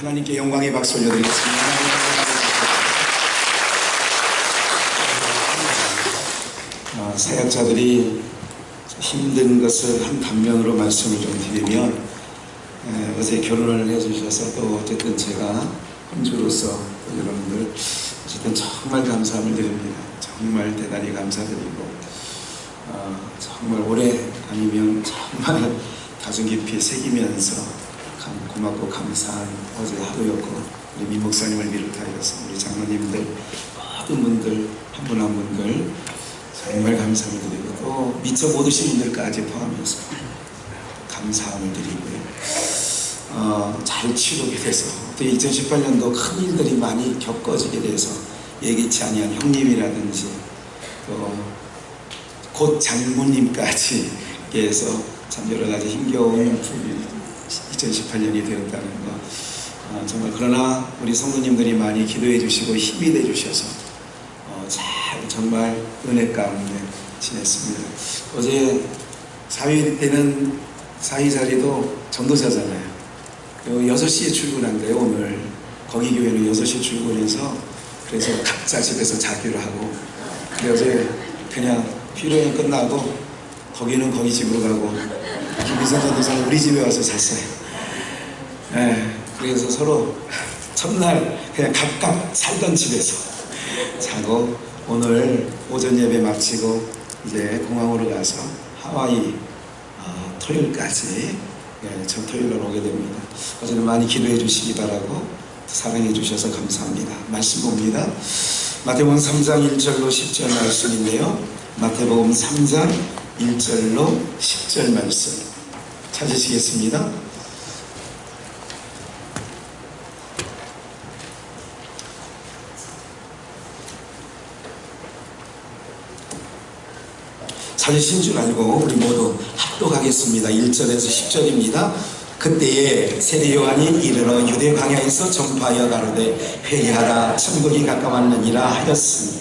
하나님께 영광의 박수 올려드리겠습니다. 사역자들이 힘든 것을 한 단면으로 말씀을 좀 드리면, 어제 결혼을 해주셔서 또 어쨌든 제가 혼주로서 여러분들 어쨌든 정말 감사함을 드립니다. 정말 대단히 감사드리고, 정말 오래 아니면 정말 가슴 깊이 새기면서 고맙고 감사한 어제 하루였고, 우리 민 목사님을 비롯하여서 우리 장로님들 모든 분들 한 분 한 분들 정말 감사함을 드리고, 또 미처 못 오신 분들까지 포함해서 감사함을 드리고요. 잘 치르게 돼서 또 2018년도 큰 일들이 많이 겪어지게 돼서 예기치 아니한 형님이라든지 또 곧 장모님까지 해서 참 여러 가지 힘겨운 2018년이 되었다는 거, 정말 그러나 우리 성도님들이 많이 기도해 주시고 힘이 돼 주셔서 잘 정말 은혜 가운데 지냈습니다. 어제 사위 때는 사위 자리도 전도사잖아요. 6시에 출근한대요. 오늘 거기 교회는 6시에 출근해서, 그래서 각자 집에서 자기를 하고, 그래서 어제 그냥 피로연 끝나고 거기는 거기 집으로 가고 김희선 전도사는 우리 집에 와서 잤어요. 그래서 서로 첫날 그냥 각각 살던 집에서 자고, 오늘 오전 예배 마치고 이제 공항으로 가서 하와이 토요일까지 저 토요일날 오게 됩니다. 어제는 많이 기도해 주시기 바라고, 사랑해 주셔서 감사합니다. 말씀 봅니다. 마태복음 3장 1절로 10절 말씀인데요. 마태복음 3장 1절로 10절 말씀 찾으시겠습니다. 찾으신 줄 알고 우리 모두 합독하겠습니다. 1절에서 10절입니다. 그때에 세례 요한이 이르러 유대 광야에서 전파하여 가로되 회개하라 천국이 가까웠느니라 하였으니,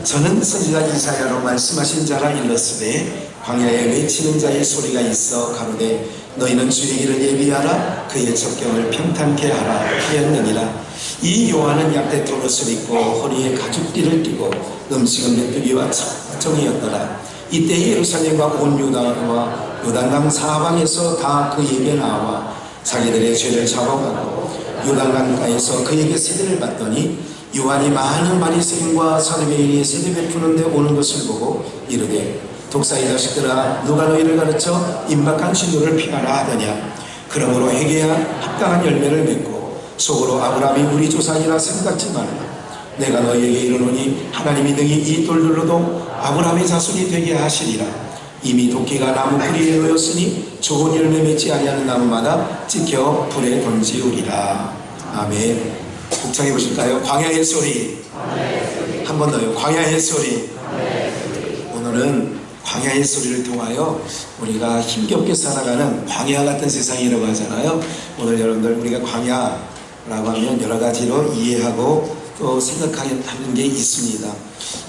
저는 선지자 이사야로 말씀하신 자라 일렀으되 광야에 외치는 자의 소리가 있어 가로되 너희는 주의 길을 예비하라 그의 첩경을 평탄케 하라 하였느니라. 이 요한은 약대토 옷을 입고 허리에 가죽띠를 띠고 음식은 메뚜기와 청이었더라. 이때 예루살렘과 온 유다와 요단강 사방에서 다 그에게 나와 자기들의 죄를 잡아가고 요단강가에서 그에게 세례를 받더니, 요한이 많은 바리새인과 사두개인이 세례 베푸는데 오는 것을 보고 이르되 독사의 자식들아, 누가 너희를 가르쳐 임박한 진노를 피하라 하더냐. 그러므로 회개해야 합당한 열매를 맺고 속으로 아브라함이 우리 조상이라 생각지 말라. 내가 너희에게 이르노니 하나님이 능히 이 돌들로도 아브라함의 자손이 되게 하시리라. 이미 도끼가 나무 뿌리에 놓였으니 좋은 열매 맺지 아니하는 나무마다 찍혀 불에 던지우리라. 아멘. 복창해 보실까요? 광야의 소리. 한 번 더요. 광야의 소리. 오늘은 광야의 소리를 통하여 우리가 힘겹게 살아가는 광야 같은 세상이라고 하잖아요. 오늘 여러분들 우리가 광야라고 하면 여러 가지로 이해하고 또 생각하는 게 있습니다.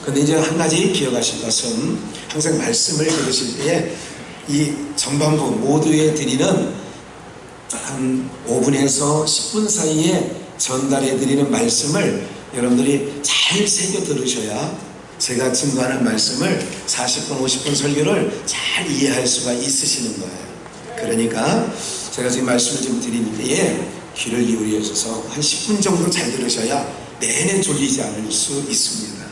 근데 이제 한 가지 기억하실 것은, 항상 말씀을 들으실 때에 이 전반부 모두에 드리는 한 5분에서 10분 사이에 전달해 드리는 말씀을 여러분들이 잘 새겨 들으셔야 제가 증거하는 말씀을 40분 50분 설교를 잘 이해할 수가 있으시는 거예요. 그러니까 제가 지금 말씀을 좀 드리는 때에 귀를 기울여 주셔서 한 10분 정도 잘 들으셔야 내내 졸리지 않을 수 있습니다.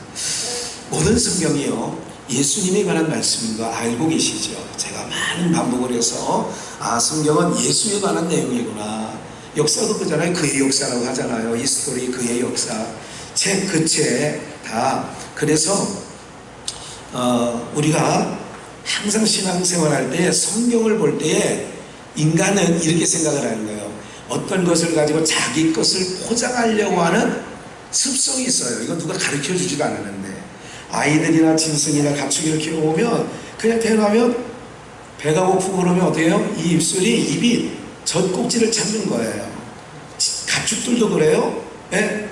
모든 성경이요, 예수님에 관한 말씀인 거 알고 계시죠? 제가 많은 반복을 해서 성경은 예수에 관한 내용이구나. 역사도 그잖아요. 그의 역사라고 하잖아요. 이 스토리 그의 역사. 책 그 책 다. 그래서 우리가 항상 신앙생활할 때 성경을 볼 때에 인간은 이렇게 생각을 하는 거예요. 어떤 것을 가지고 자기 것을 포장하려고 하는 습성이 있어요. 이건 누가 가르쳐 주지도 않았는데, 아이들이나 짐승이나 가축이를 키워보면 그냥 태어나면 배가 고프고 그러면 어떻게 해요? 이 입이 젖꼭지를 찾는 거예요. 가축들도 그래요.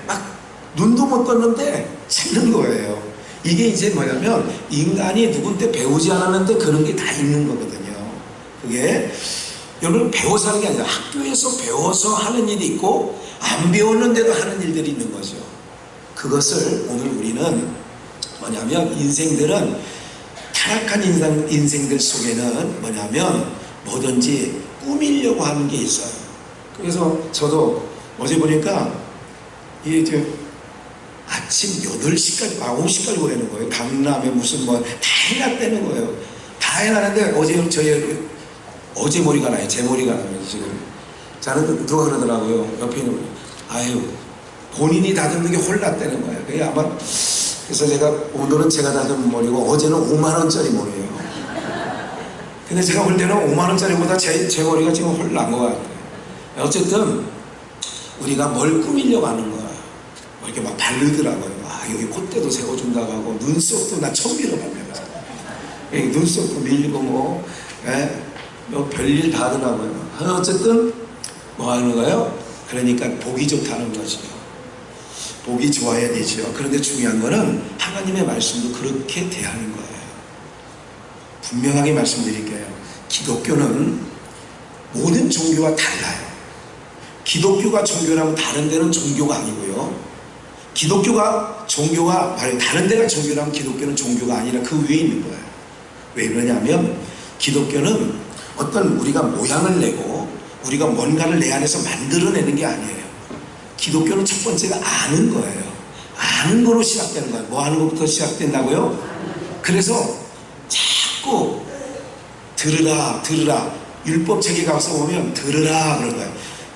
막 눈도 못 떴는데 찾는 거예요. 이게 이제 뭐냐면 인간이 누군데 배우지 않았는데 그런 게 다 있는 거거든요. 그게 여러분 배워서 하는 게 아니라 학교에서 배워서 하는 일이 있고, 안 배웠는데도 하는 일들이 있는 거죠. 그것을 오늘 우리는 뭐냐면 인생들은 타락한 인생들 속에는 뭐냐면 뭐든지 꾸미려고 하는 게 있어요. 그래서 저도 어제 보니까 이제 아침 8시까지, 9시까지 오라는 거예요. 강남에 무슨 뭐 다 해놨다는 거예요. 다 해놨는데 어제 머리가 나요. 제 머리가 나요, 지금. 저는 누가 그러더라고요. 옆에 있는 분이. 아유, 본인이 다듬는 게 홀랐다는 거예요. 그게 아마, 그래서 제가 오늘은 제가 다듬은 머리고 어제는 5만원짜리 머리예요. 근데 제가 볼 때는 5만원짜리보다 제 머리가 지금 홀난 것 같아요. 어쨌든, 우리가 뭘 꾸미려고 하는 거야. 이렇게 막 바르더라고요. 아, 여기 콧대도 세워준다고 하고, 눈썹도 나 처음 밀어봤네요. 눈썹도 밀고 뭐, 뭐 별일 다 하더라고요. 어쨌든, 뭐 하는 거예요? 그러니까 복이 좋다는 거죠. 복이 좋아야 되죠. 그런데 중요한 거는 하나님의 말씀도 그렇게 대하는 거예요. 분명하게 말씀드릴게요. 기독교는 모든 종교와 달라요. 기독교가 종교라면 다른 데는 종교가 아니고요. 기독교가 종교가, 다른 데가 종교라면 기독교는 종교가 아니라 그 위에 있는 거예요. 왜 그러냐면 기독교는 어떤 우리가 모양을 내고 우리가 뭔가를 내 안에서 만들어내는 게 아니에요. 기독교는 첫 번째가 아는 거예요. 아는 거로 시작되는 거예요. 뭐 하는 것부터 시작된다고요? 그래서 자꾸 들으라 율법책에 가서 보면 들으라 그런 거예요.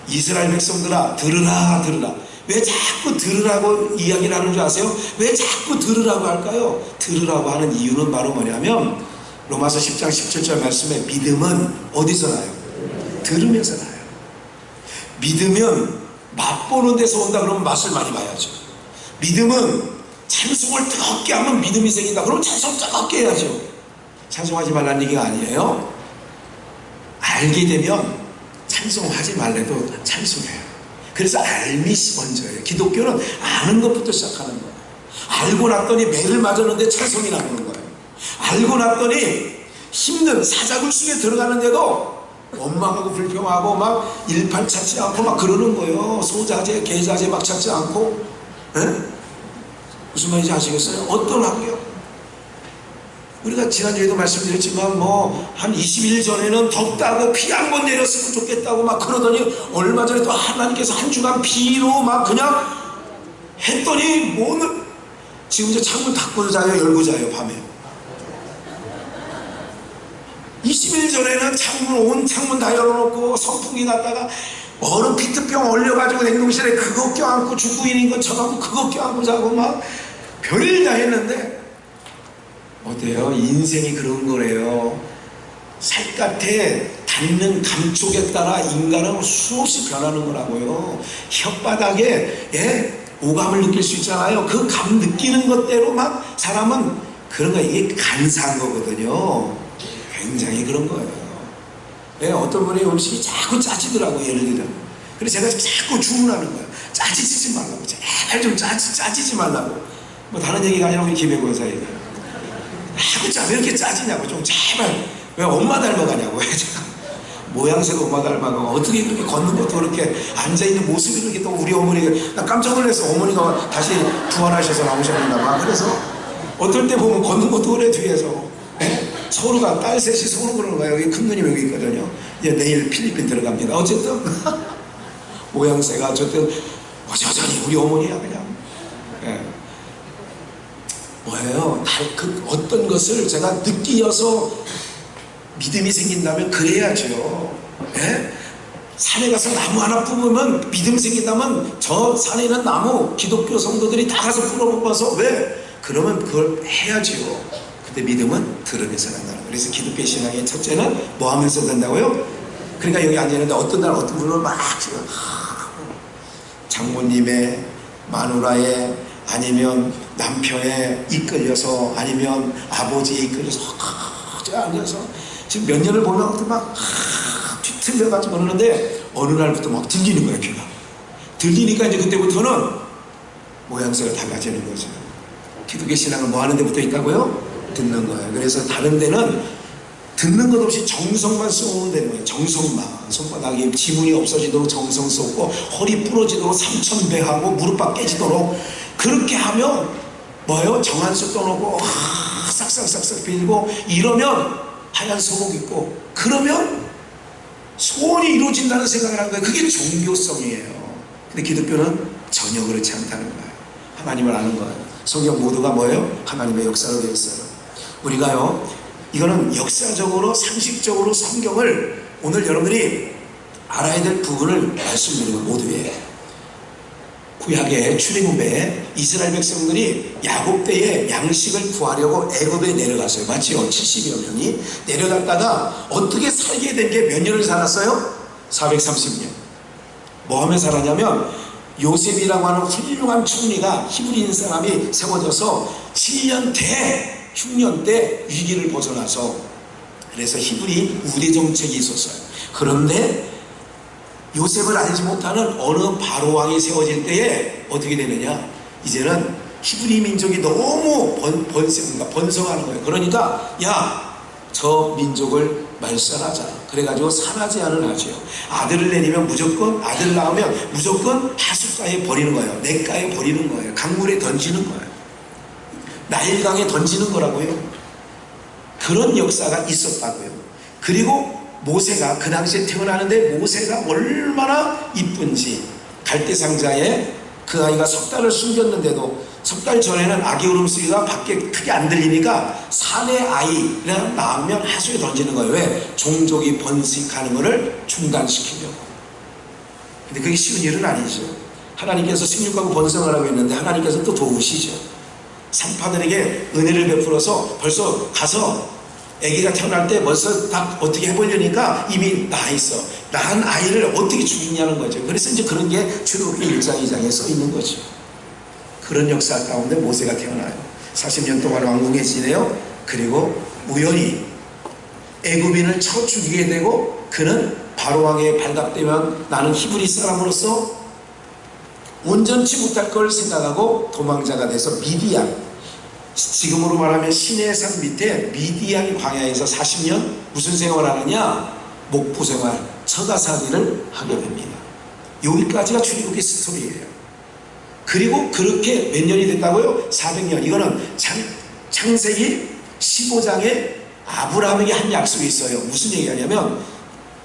이스라엘 백성들아 들으라. 왜 자꾸 들으라고 이야기를 하는 줄 아세요? 왜 자꾸 들으라고 할까요? 들으라고 하는 이유는 바로 뭐냐면 로마서 10장 17절 말씀에 믿음은 어디서 나요? 들으면서 나요. 믿으면 맛보는 데서 온다 그러면 맛을 많이 봐야죠. 믿음은 찬송을 뜨겁게 하면 믿음이 생긴다 그러면 찬송 뜨겁게 해야죠. 찬송하지 말라는 얘기가 아니에요. 알게 되면 찬송하지 말래도 찬송해요. 그래서 알미시 먼저예요. 기독교는 아는 것부터 시작하는 거예요. 알고 났더니 매를 맞았는데 찬송이 나오는 거예요. 알고 났더니 힘든 사자굴 속에 들어가는데도 원망하고 불평하고 막 일팔 찾지 않고 막 그러는 거예요. 소자재, 개자재 막 찾지 않고. 무슨 말인지 아시겠어요? 어떤 학교? 우리가 지난주에도 말씀드렸지만 뭐 한 20일 전에는 덥다고 비 한 번 내렸으면 좋겠다고 막 그러더니 얼마 전에 또 하나님께서 한 주간 비로 막 그냥 했더니 뭐는 지금 이제 창문 닫고 자요, 열고 자요, 밤에. 20일 전에는 온 창문 다 열어놓고 선풍기 갖다가 얼음 피트병 얼려가지고 냉동실에 그거 껴안고 죽부인인 것처럼 그거 껴안고 자고 막 별일 다 했는데 어때요? 인생이 그런 거래요. 살갗에 닿는 감촉에 따라 인간은 수없이 변하는 거라고요. 혓바닥에 오감을 느낄 수 있잖아요. 그 감 느끼는 것대로 막 사람은 그런 거, 이게 간사한 거거든요. 굉장히 그런 거예요. 어떤 분의 음식이 자꾸 짜지더라고요. 예를 들면. 그래서 제가 자꾸 주문하는 거예요. 짜지지 말라고. 제발 좀 짜지지 말라고. 뭐 다른 얘기가 아니라 우리 김해권 사이에요. 왜 이렇게 짜지냐고. 좀 제발. 왜 엄마 닮아가냐고. 제가 모양새가 엄마 닮아가고 어떻게 그렇게 걷는 것도 그렇게 앉아있는 모습이 그렇게 또 우리 어머니가, 나 깜짝 놀랐어. 어머니가 다시 부활하셔서 나오셨나 봐. 그래서 어떨 때 보면 걷는 것도 그래 뒤에서. 서로가 딸 셋이 서로 그러는 거예요. 여기 큰 누님 여기 있거든요. 이제 내일 필리핀 들어갑니다. 어쨌든 모양새가 어쨌든 여전히 우리 어머니야 그냥. 뭐예요? 그 어떤 것을 제가 느끼어서 믿음이 생긴다면 그래야죠. 산에 가서 나무 하나 뽑으면 믿음 생긴다면 저 산에 있는 나무 기독교 성도들이 다 가서 풀어먹어서 왜? 그러면 그걸 해야지요. 근데 믿음은 들으면서 간다는 거예요. 그래서 기독교 신앙의 첫째는 뭐 하면서 된다고요? 그러니까 여기 앉아있는데 어떤 날 어떤 분은 막 장모님의 마누라의 아니면 남편에 이끌려서 아니면 아버지에 이끌려서 앉아서 지금 몇 년을 보면 막 뒤틀려가지고 그러는데 어느 날부터 막 들리는 거예요. 귀가 들리니까 이제 그때부터는 모양새가 달라지는 거죠. 기독교 신앙은 뭐 하는 데부터 있다고요? 듣는 거예요. 그래서 다른 데는 듣는 것 없이 정성만 쏘면 되는 거예요. 정성만. 손바닥에 지문이 없어지도록 정성 쏟고 허리 부러지도록 삼천배하고 무릎팍 깨지도록 그렇게 하면 뭐예요? 정한수 떠놓고 싹싹싹싹 빌고 이러면 하얀 소복 입고 그러면 소원이 이루어진다는 생각을 한 거예요. 그게 종교성이에요. 근데 기독교는 전혀 그렇지 않다는 거예요. 하나님을 아는 거예요. 성경 모두가 뭐예요? 하나님의 역사로 되어 있어요. 우리가요, 이거는 역사적으로 상식적으로 성경을 오늘 여러분들이 알아야 될 부분을 말씀드리고 모두에 구약의 출애굽에 이스라엘 백성들이 야곱 때에 양식을 구하려고 애굽에 내려갔어요. 맞지요? 70여 명이 내려갔다가 어떻게 살게 된 게 몇 년을 살았어요? 430년. 뭐 하며 살았냐면 요셉이라고 하는 훌륭한 총리가 히브리인 사람이 세워져서 7년 대 흉년 때 위기를 벗어나서 그래서 히브리 우대 정책이 있었어요. 그런데 요셉을 알지 못하는 어느 바로 왕이 세워질 때에 어떻게 되느냐, 이제는 히브리 민족이 너무 번성하는 거예요. 그러니까 야, 저 민족을 말살하자. 그래가지고 산화제한을 하죠. 아들을 내리면 무조건, 아들 낳으면 무조건 하숫가에 버리는 거예요. 냇가에 버리는 거예요. 강물에 던지는 거예요. 나일강에 던지는 거라고요. 그런 역사가 있었다고요. 그리고 모세가 그 당시에 태어나는데 모세가 얼마나 이쁜지, 갈대상자에 그 아이가 석 달을 숨겼는데도 석 달 전에는 아기 울음소리가 밖에 크게 안 들리니까 산의 아이를 낳으면 하수에 던지는 거예요. 왜? 종족이 번식하는 것을 중단시키려고. 근데 그게 쉬운 일은 아니죠. 하나님께서 생육하고 번성을 하고 있는데 하나님께서 또 도우시죠. 산파들에게 은혜를 베풀어서 벌써 가서 아기가 태어날 때 벌써 다 어떻게 해보려니까 이미 나아 있어. 낳은 아이를 어떻게 죽이냐는 거죠. 그래서 이제 그런 게 출애굽기 1장 2장에 써 있는 거죠. 그런 역사 가운데 모세가 태어나요. 40년 동안 왕궁에 지내요. 그리고 우연히 애굽인을 쳐 죽이게 되고 그는 바로왕에 발각되면 나는 히브리 사람으로서 온전치 못할 걸 생각하고 도망자가 돼서 미디안, 지금으로 말하면 시내산 밑에 미디안 광야에서 40년 무슨 생활을 하느냐? 목포 생활, 처가살이를 하게 됩니다. 여기까지가 출애굽기 스토리예요. 그리고 그렇게 몇 년이 됐다고요? 400년. 이거는 창세기 15장에 아브라함에게 한 약속이 있어요. 무슨 얘기하냐면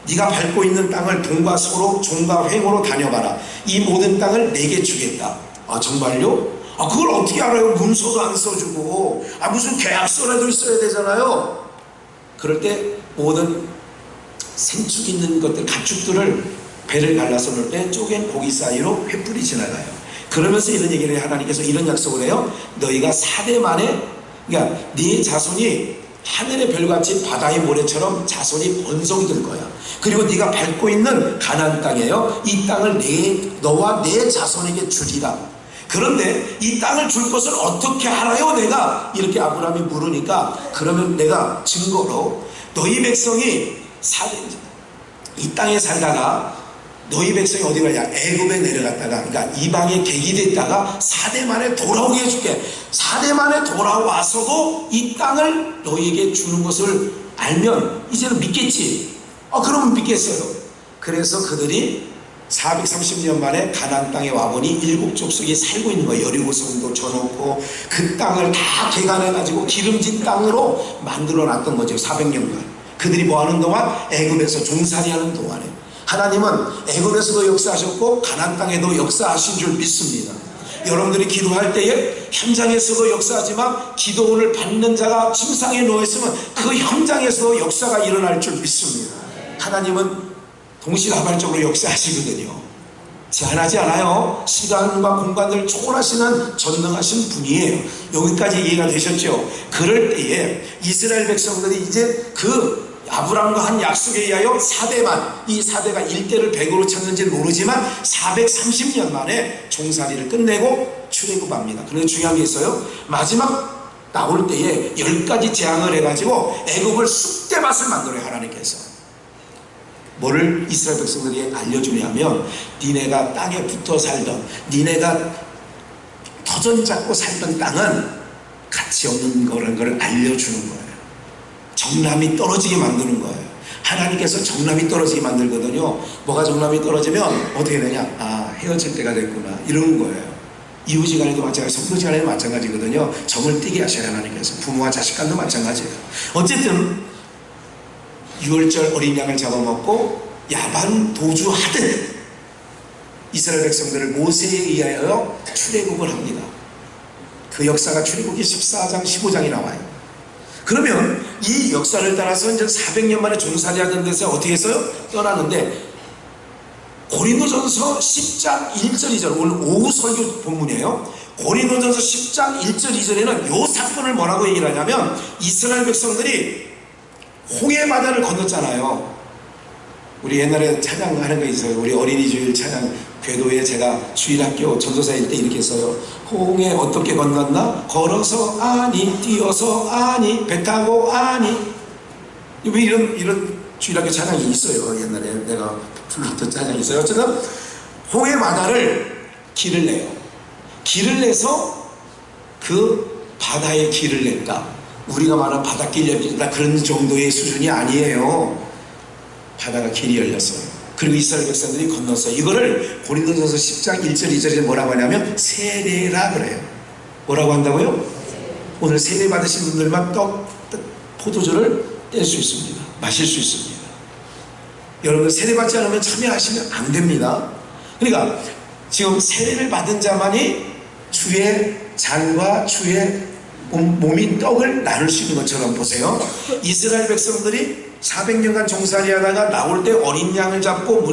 네가 밟고 있는 땅을 동과 서로 종과 횡으로 다녀봐라. 이 모든 땅을 내게 주겠다. 아, 정말요? 아, 그걸 어떻게 알아요? 문서도 안 써주고. 아, 무슨 계약서라도 있어야 되잖아요. 그럴 때 모든 생축 있는 것들, 가축들을 배를 갈라서 놓을 때 쪼갠 고기 사이로 횃불이 지나가요. 그러면서 이런 얘기를 해요. 하나님께서 이런 약속을 해요. 너희가 4대 만에, 그러니까 네 자손이 하늘의 별같이 바다의 모래처럼 자손이 번성이 될 거야. 그리고 네가 밟고 있는 가나안 땅이에요. 이 땅을 너와 내 자손에게 주리라. 그런데 이 땅을 줄 것을 어떻게 알아요? 내가 이렇게 아브라함이 물으니까 그러면 내가 증거로 너희 백성이 이 땅에 살다가 너희 백성이 어디 가냐? 애굽에 내려갔다가, 그러니까 이방에 객이됐다가 4대 만에 돌아오게 해줄게. 4대 만에 돌아와서도 이 땅을 너희에게 주는 것을 알면 이제는 믿겠지. 그러면 믿겠어요. 그래서 그들이 430년 만에 가나안 땅에 와보니 7족속이 살고 있는 거예요. 여리고성도 쳐놓고 그 땅을 다 개간해가지고 기름진 땅으로 만들어놨던 거죠. 400년간. 그들이 뭐하는 동안? 애굽에서 종살이하는 동안에. 하나님은 애굽에서도 역사하셨고 가나안 땅에도 역사하신 줄 믿습니다. 여러분들이 기도할 때에 현장에서도 역사하지만 기도를 받는 자가 침상에 누워있으면 그 현장에서도 역사가 일어날 줄 믿습니다. 하나님은 동시다발적으로 역사하시거든요. 제한하지 않아요. 시간과 공간을 초월하시는 전능하신 분이에요. 여기까지 이해가 되셨죠? 그럴 때에 이스라엘 백성들이 이제 그 아브라함과 한 약속에 의하여 4대만, 이 4대가 1대를 100으로 쳤는지는 모르지만 430년 만에 종살이를 끝내고 출애굽합니다. 그런데 중요한 게 있어요. 마지막 나올 때에 10가지 재앙을 해가지고 애굽을 쑥대밭을 만들어요. 하나님께서 뭐를 이스라엘 백성들이 알려주냐면 니네가 땅에 붙어 살던, 니네가 터전 잡고 살던 땅은 가치 없는 거라는 걸 알려주는 거예요. 정남이 떨어지게 만드는 거예요. 하나님께서 정남이 떨어지게 만들거든요. 뭐가 정남이 떨어지면 어떻게 되냐? 아, 헤어질 때가 됐구나, 이러는 거예요. 이웃지간에도 마찬가지, 성도지간에도 마찬가지거든요. 정을 띄게 하셔야 하나님께서. 부모와 자식 간도 마찬가지예요. 어쨌든 6월절 어린 양을 잡아먹고 야반 도주하듯 이스라엘 백성들을 모세에 의하여 출애굽을 합니다. 그 역사가 출애굽기 14장 15장이 나와요. 그러면 이 역사를 따라서 이제 400년 만에 종살이하던 데서 어떻게 했어요? 떠나는데 고린도전서 10장 1절 2절, 오늘 오후 설교 본문이에요. 고린도전서 10장 1절 2절에는 이 사건을 뭐라고 얘기를 하냐면 이스라엘 백성들이 홍해바다를 건넜잖아요. 우리 옛날에 찬양하는 거 있어요. 우리 어린이 주일 찬양, 궤도에 제가 주일학교 전도사일 때 이렇게 써요. 홍해 어떻게 건넜나? 걸어서 아니, 뛰어서 아니, 배 타고 아니. 왜 이런 주일학교 찬양이 있어요. 옛날에 내가 불렀던 찬양이 있어요. 어쨌든 홍해바다를 길을 내요. 길을 내서 그 바다에 길을 냈다. 우리가 말하는 바닷길 열린다 그런 정도의 수준이 아니에요. 바다가 길이 열렸어요. 그리고 이스라엘 백성들이 건넜어요. 이거를 고린도전서 10장 1절 2절에 뭐라고 하냐면 세례라 그래요. 뭐라고 한다고요? 오늘 세례 받으신 분들만 포도주를 뗄 수 있습니다. 마실 수 있습니다. 여러분 세례 받지 않으면 참여하시면 안 됩니다. 그러니까 지금 세례를 받은 자만이 주의 잔과 주의 몸이 떡을 나눌 수 있는 것처럼 보세요. 이스라엘 백성들이 400년간 종살이하다가 나올 때 어린 양을 잡고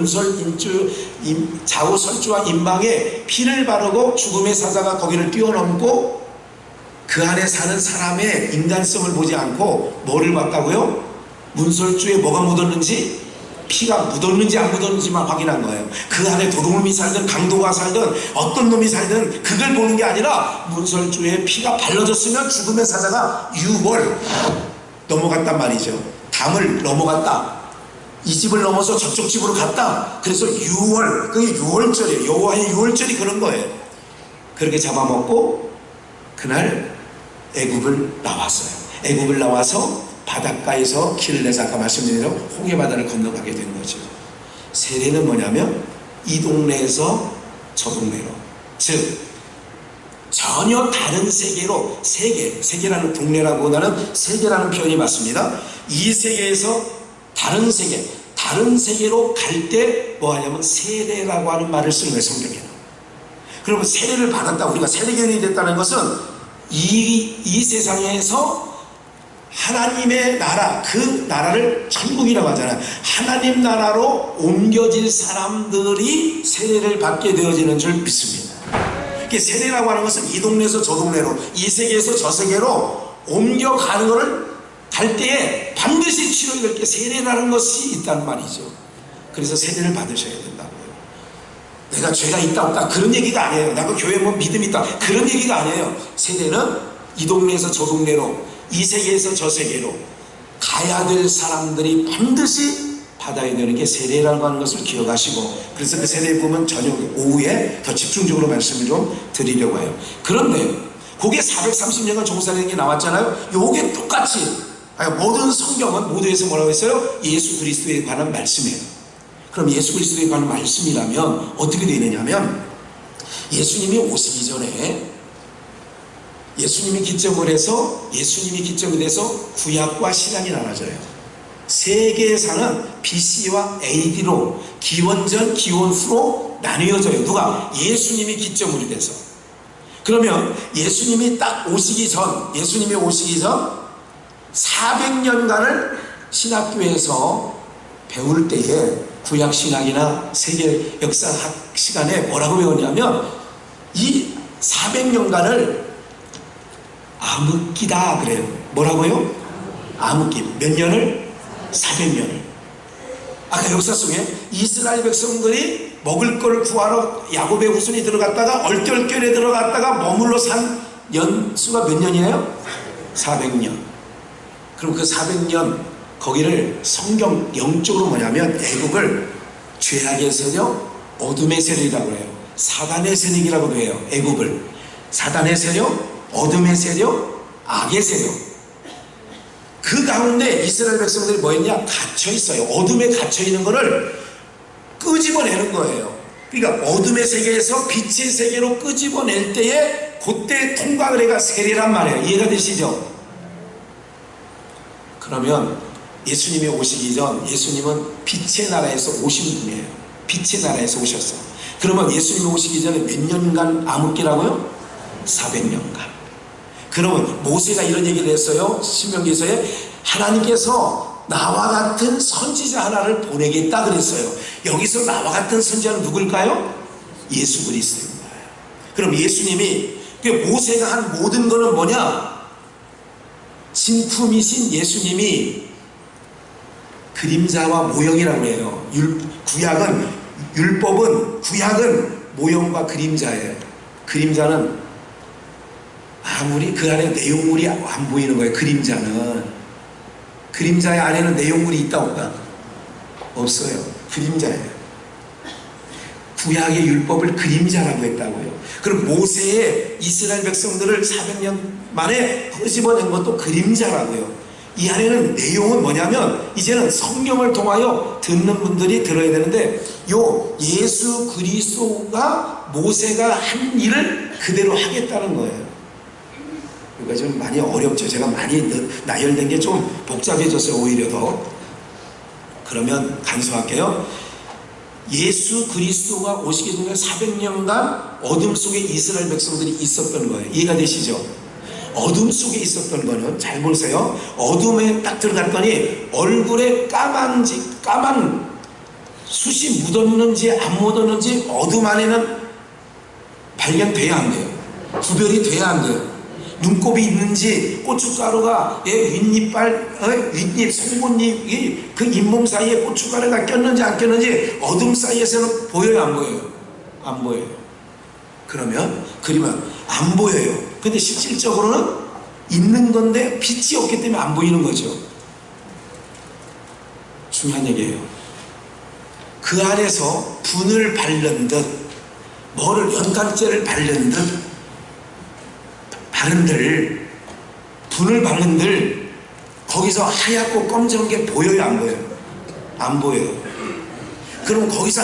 좌우설주와 임방에 피를 바르고 죽음의 사자가 거기를 뛰어넘고 그 안에 사는 사람의 인간성을 보지 않고 뭐를 봤다고요? 문설주에 뭐가 묻었는지, 피가 묻었는지 안 묻었는지만 확인한 거예요. 그 안에 도둑놈이 살든 강도가 살든 어떤 놈이 살든 그걸 보는 게 아니라 문설주에 피가 발라졌으면 죽음의 사자가 6월 넘어갔단 말이죠. 담을 넘어갔다. 이 집을 넘어서 저쪽 집으로 갔다. 그래서 6월, 그게 6월절이에요. 여호와의 6월절이 그런 거예요. 그렇게 잡아먹고 그날 애굽을 나왔어요. 애굽을 나와서 바닷가에서 길을 내서 아까 말씀드린 대로 홍해바다를 건너가게 된 거죠. 세례는 뭐냐면 이 동네에서 저 동네로, 즉 전혀 다른 세계로, 세계라는 동네라고 하는 세계라는 표현이 맞습니다. 이 세계에서 다른 세계로 갈 때 뭐 하냐면 세례라고 하는 말을 쓰는 거예요, 성경에는. 그러면 세례를 받았다, 우리가 세례견이 됐다는 것은 이 세상에서 하나님의 나라, 그 나라를 천국이라고 하잖아요. 하나님 나라로 옮겨질 사람들이 세례를 받게 되어지는 줄 믿습니다. 세례라고 하는 것은 이 동네에서 저 동네로, 이 세계에서 저 세계로 옮겨가는 것을 갈 때에 반드시 치러야 될 게 세례라는 것이 있다는 말이죠. 그래서 세례를 받으셔야 된다고요. 내가 죄가 있다 없다 그런 얘기가 아니에요. 나가 교회 뭐 믿음이 있다 그런 얘기가 아니에요. 세례는 이 동네에서 저 동네로, 이 세계에서 저 세계로 가야 될 사람들이 반드시 받아야 되는 게 세례라고 하는 것을 기억하시고, 그래서 그 세례 부분 저녁 오후에 더 집중적으로 말씀을 좀 드리려고 해요. 그런데 그게 430년간 종살이라는 게 나왔잖아요. 요게 똑같이 모든 성경은 모두에서 뭐라고 했어요? 예수 그리스도에 관한 말씀이에요. 그럼 예수 그리스도에 관한 말씀이라면 어떻게 되느냐면 예수님이 오시기 전에 예수님이 기점을 해서 구약과 신약이 나눠져요. 세계사는 BC와 AD로 기원전, 기원후로 나뉘어져요. 누가? 예수님이 기점으로 돼서. 그러면 예수님이 오시기 전 400년간을 신학교에서 배울 때에 구약신학이나 세계 역사학 시간에 뭐라고 배웠냐면 이 400년간을 암흑기다 그래요. 뭐라고요? 암흑기. 몇 년을? 400년을. 아까 역사 속에 이스라엘 백성들이 먹을 걸 구하러 야곱의 후손이 들어갔다가 얼떨결에 들어갔다가 머물러 산 연수가 몇 년이에요? 400년. 그럼 그 400년 거기를 성경 영적으로 뭐냐면 애굽을 죄악의 세력, 어둠의 세력이라고 해요. 사단의 세력이라고 해요. 애굽을 사단의 세력, 어둠의 세력, 악의 세력, 그 가운데 이스라엘 백성들이 뭐 했냐? 갇혀 있어요. 어둠에 갇혀 있는 거를 끄집어내는 거예요. 그러니까 어둠의 세계에서 빛의 세계로 끄집어낼 때에 그때 통과를 해가 세례란 말이에요. 이해가 되시죠? 그러면 예수님이 오시기 전 예수님은 빛의 나라에서 오신 분이에요. 빛의 나라에서 오셨어. 그러면 예수님이 오시기 전에 몇 년간 암흑기라고요? 400년간. 그러면 모세가 이런 얘기를 했어요. 신명기서에 하나님께서 나와 같은 선지자 하나를 보내겠다 그랬어요. 여기서 나와 같은 선지자는 누굴까요? 예수 그리스도입니다. 그럼 예수님이 모세가 한 모든 거는 뭐냐? 진품이신 예수님이 그림자와 모형이라고 해요. 구약은 모형과 그림자예요. 그림자는 아무리 그 안에 내용물이 안 보이는 거예요. 그림자의 안에는 내용물이 있다 없다? 없어요. 그림자예요. 구약의 율법을 그림자라고 했다고요. 그럼 모세의 이스라엘 백성들을 400년 만에 끄집어낸 것도 그림자라고요. 이 안에는 내용은 뭐냐면 이제는 성경을 통하여 듣는 분들이 들어야 되는데 요 예수 그리스도가 모세가 한 일을 그대로 하겠다는 거예요. 그러니까 좀 많이 어렵죠. 제가 많이 나열된 게 좀 복잡해졌어요. 오히려 더. 그러면 간소할게요. 예수 그리스도가 오시기 전에 400년간 어둠 속에 이스라엘 백성들이 있었던 거예요. 이해가 되시죠? 어둠 속에 있었던 거는 잘 보세요. 어둠에 딱 들어갔더니 얼굴에 까만 숯이 묻었는지 안 묻었는지 어둠 안에는 발견돼야 안 돼요. 구별이 돼야 안 돼요. 눈곱이 있는지 고춧가루가 윗잎, 송곳잎이 그 잇몸 사이에 고춧가루가 꼈는지 안 꼈는지 어둠 사이에서는 보여요 안 보여요? 안 보여요. 그러면 안 보여요. 근데 실질적으로는 있는 건데 빛이 없기 때문에 안 보이는 거죠. 중요한 얘기예요. 그 안에서 분을 바른 듯 연간제를 바른 듯 분을 바른들 거기서 하얗고 검정한 게 보여요 안 보여요? 안 보여요. 그럼 거기서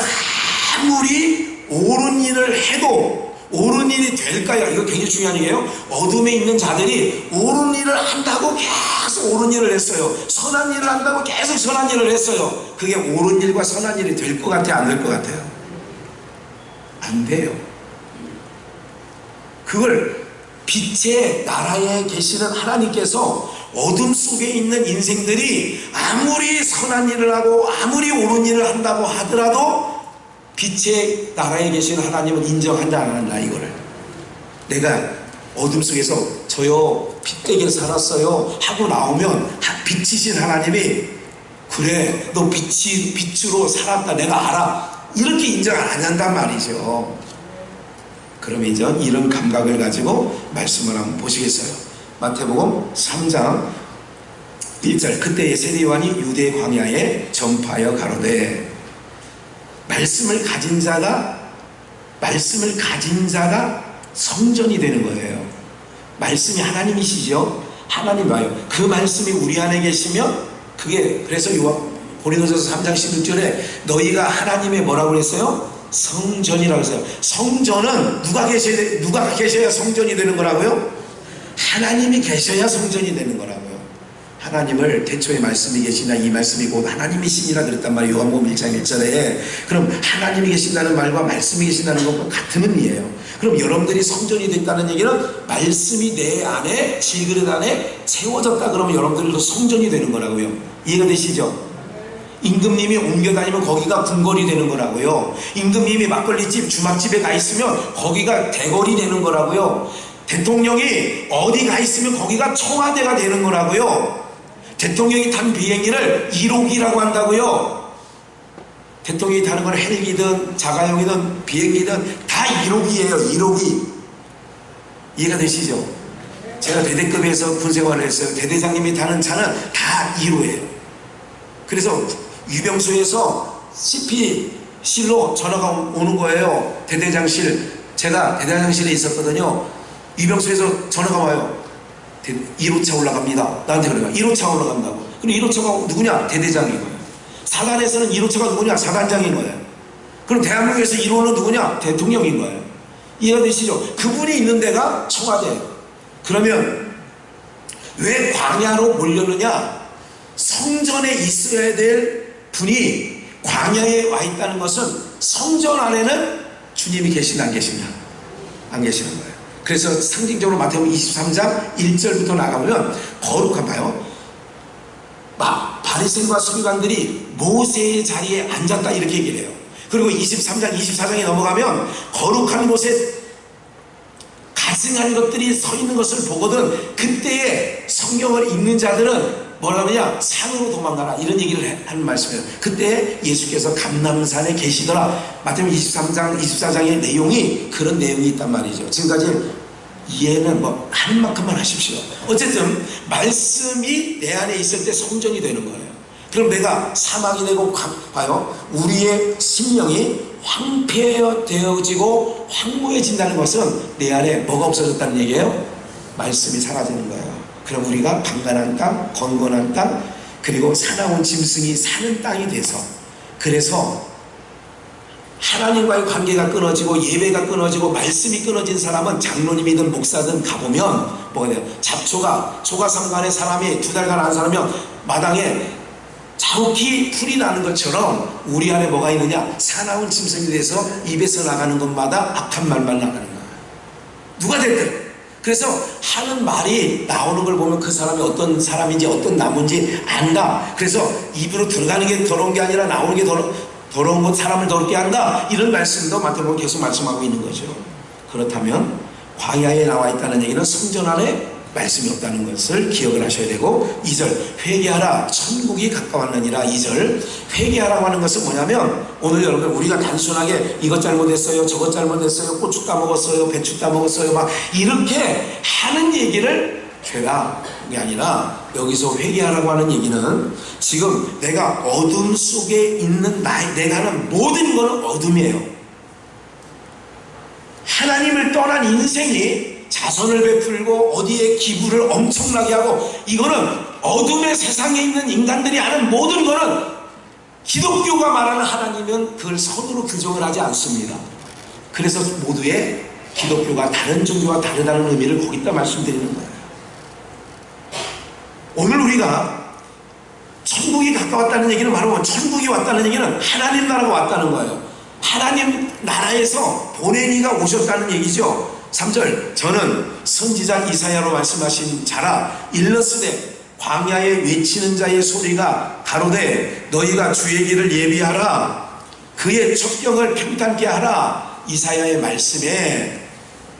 아무리 옳은 일을 해도 옳은 일이 될까요? 이거 굉장히 중요한 얘기예요. 어둠에 있는 자들이 옳은 일을 한다고 계속 옳은 일을 했어요. 선한 일을 한다고 계속 선한 일을 했어요. 그게 옳은 일과 선한 일이 될 것 같아요? 안 될 것 같아요? 안 돼요. 그걸 빛의 나라에 계시는 하나님께서 어둠 속에 있는 인생들이 아무리 선한 일을 하고 아무리 옳은 일을 한다고 하더라도 빛의 나라에 계시는 하나님은 인정한다 안 한다 이거를. 내가 어둠 속에서 저요 빛되게 살았어요 하고 나오면 빛이신 하나님이 그래 너 빛으로 살았다 내가 알아 이렇게 인정 안 한단 말이죠. 그럼 이제 이런 감각을 가지고 말씀을 한번 보시겠어요. 마태복음 3장 1절 그때의 세례요한이 유대 광야에 전파하여 가로되 말씀을 가진 자가 성전이 되는 거예요. 말씀이 하나님이시죠. 하나님 봐요. 그 말씀이 우리 안에 계시면 그게 그래서 고린도전서 3장 16절에 너희가 하나님의 뭐라고 그랬어요? 성전이라고 했어요. 성전은 누가 계셔야 성전이 되는 거라고요? 하나님이 계셔야 성전이 되는 거라고요. 하나님을 태초에 말씀이 계시나 이 말씀이 곧 하나님이시니라 그랬단 말이에요. 요한복음 1장 1절에. 그럼 하나님이 계신다는 말과 말씀이 계신다는 것과 같은 의미예요. 그럼 여러분들이 성전이 됐다는 얘기는 말씀이 내 안에 질그릇 안에 채워졌다 그러면 여러분들도 성전이 되는 거라고요. 이해가 되시죠? 임금님이 옮겨다니면 거기가 궁궐이 되는 거라고요. 임금님이 막걸리집 주막집에 가 있으면 거기가 대궐이 되는 거라고요. 대통령이 어디 가 있으면 거기가 청와대가 되는 거라고요. 대통령이 탄 비행기를 1호기라고 한다고요. 대통령이 타는 건 헬기든 자가용이든 비행기든 다 1호기예요. 1호기. 이해가 되시죠? 제가 대대급에서 군생활을 했어요. 대대장님이 타는 차는 다 1호예요. 그래서 유병소에서 CP실로 전화가 오는 거예요. 대대장실. 제가 대대장실에 있었거든요. 유병소에서 전화가 와요. 1호차 올라갑니다. 나한테 그래요. 1호차 올라간다고. 그럼 1호차가 누구냐? 대대장인 거예요. 사단에서는 1호차가 누구냐? 사단장인 거예요. 그럼 대한민국에서 1호는 누구냐? 대통령인 거예요. 이해가 되시죠? 그분이 있는 데가 청와대예요. 그러면 왜 광야로 몰렸느냐? 성전에 있어야 될 분이 광야에 와 있다는 것은 성전 안에는 주님이 계신다 안 계시냐? 안 계시는 거예요. 그래서 상징적으로 마태복음 23장 1절부터 나가보면 거룩한 봐요. 바리새인과 서기관들이 모세의 자리에 앉았다 이렇게 얘기를 해요. 그리고 23장 24장에 넘어가면 거룩한 곳에 가증한 것들이 서 있는 것을 보거든 그때에 성경을 읽는 자들은 뭐라 그러냐? 산으로 도망가라 이런 얘기를 하는 말씀이에요. 그때 예수께서 감람산에 계시더라. 마태복음 23장 24장의 내용이 그런 내용이 있단 말이죠. 지금까지 이해는 뭐 하는 만큼만 하십시오. 어쨌든 말씀이 내 안에 있을 때 성전이 되는 거예요. 그럼 내가 사막이 되고 봐요. 우리의 심령이 황폐되어지고 황무해진다는 것은 내 안에 뭐가 없어졌다는 얘기예요? 말씀이 사라지는 거예요. 그럼 우리가 방관한 땅, 건건한 땅, 그리고 사나운 짐승이 사는 땅이 돼서, 그래서 하나님과의 관계가 끊어지고 예배가 끊어지고 말씀이 끊어진 사람은 장로님이든 목사든 가보면 뭐가 돼요? 잡초가 조가상관에 사람이 2달간 안 살면 마당에 자욱히 풀이 나는 것처럼 우리 안에 뭐가 있느냐? 사나운 짐승이 돼서 입에서 나가는 것마다 악한 말만 나가는 거예요. 누가 됐든. 그래서 하는 말이 나오는 걸 보면 그 사람이 어떤 사람인지 어떤 나무인지 안다. 그래서 입으로 들어가는 게 더러운 게 아니라 나오는 게 더러운 것 사람을 더럽게 한다. 이런 말씀도 마태복음 계속 말씀하고 있는 거죠. 그렇다면 광야에 나와 있다는 얘기는 성전 안에 말씀이 없다는 것을 기억을 하셔야 되고, 2절 회개하라 천국이 가까웠느니라. 2절 회개하라고 하는 것은 뭐냐면, 오늘 여러분 우리가 단순하게 이것 잘못했어요, 저것 잘못했어요, 고추 따먹었어요, 배추 따먹었어요 막 이렇게 하는 얘기를 죄라 게 아니라, 여기서 회개하라고 하는 얘기는 지금 내가 어둠 속에 있는 내가 하는 모든 것은 어둠이에요. 하나님을 떠난 인생이 자선을 베풀고 어디에 기부를 엄청나게 하고, 이거는 어둠의 세상에 있는 인간들이 하는 모든 거는 기독교가 말하는 하나님은 그걸 선으로 규정을 하지 않습니다. 그래서 모두의 기독교가 다른 종교와 다르다는 의미를 거기다 말씀드리는 거예요. 오늘 우리가 천국이 가까웠다는 얘기는 바로 천국이 왔다는 얘기는 하나님 나라가 왔다는 거예요. 하나님 나라에서 보낸 이가 오셨다는 얘기죠. 3절 저는 선지자 이사야로 말씀하신 자라. 일러스되 광야에 외치는 자의 소리가 가로되 너희가 주의 길을 예비하라, 그의 첩경을 평탄케 하라. 이사야의 말씀에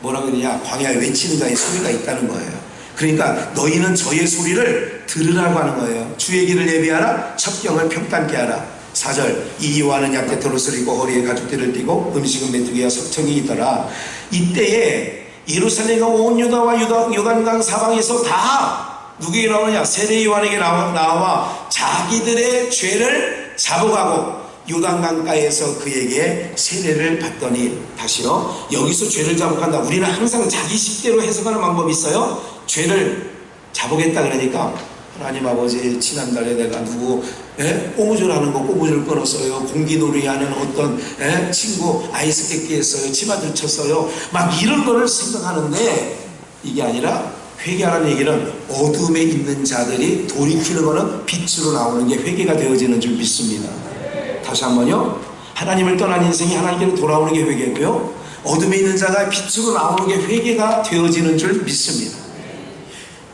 뭐라고 그러냐? 광야에 외치는 자의 소리가 있다는 거예요. 그러니까 너희는 저의 소리를 들으라고 하는 거예요. 주의 길을 예비하라, 첩경을 평탄케 하라. 4절 이 요한은 약대 털옷을 입고 허리에 가죽띠를 띠고 음식은 메뚜기와 석청이 있더라. 이때에 예루살렘과 온 유다와 요단강 사방에서 다 누구에게 나오느냐? 세례 요한에게 나와 자기들의 죄를 잡아가고 요단강가에서 그에게 세례를 받더니. 다시요, 여기서 죄를 자복한다. 우리는 항상 자기 식대로 해석하는 방법이 있어요. 죄를 자복했다 그러니까, 하나님 아버지 지난달에 내가 누구 꼬무줄 하는 거 꼬무줄 끊었어요, 공기놀이 하는 어떤 친구 아이스케이크 했어요, 치마 들쳤어요, 막 이런 거를 생각하는데, 이게 아니라 회개하라는 얘기는 어둠에 있는 자들이 돌이키는 거는 빛으로 나오는 게 회개가 되어지는 줄 믿습니다. 다시 한번요, 하나님을 떠난 인생이 하나님께로 돌아오는 게 회개고요, 어둠에 있는 자가 빛으로 나오는 게 회개가 되어지는 줄 믿습니다.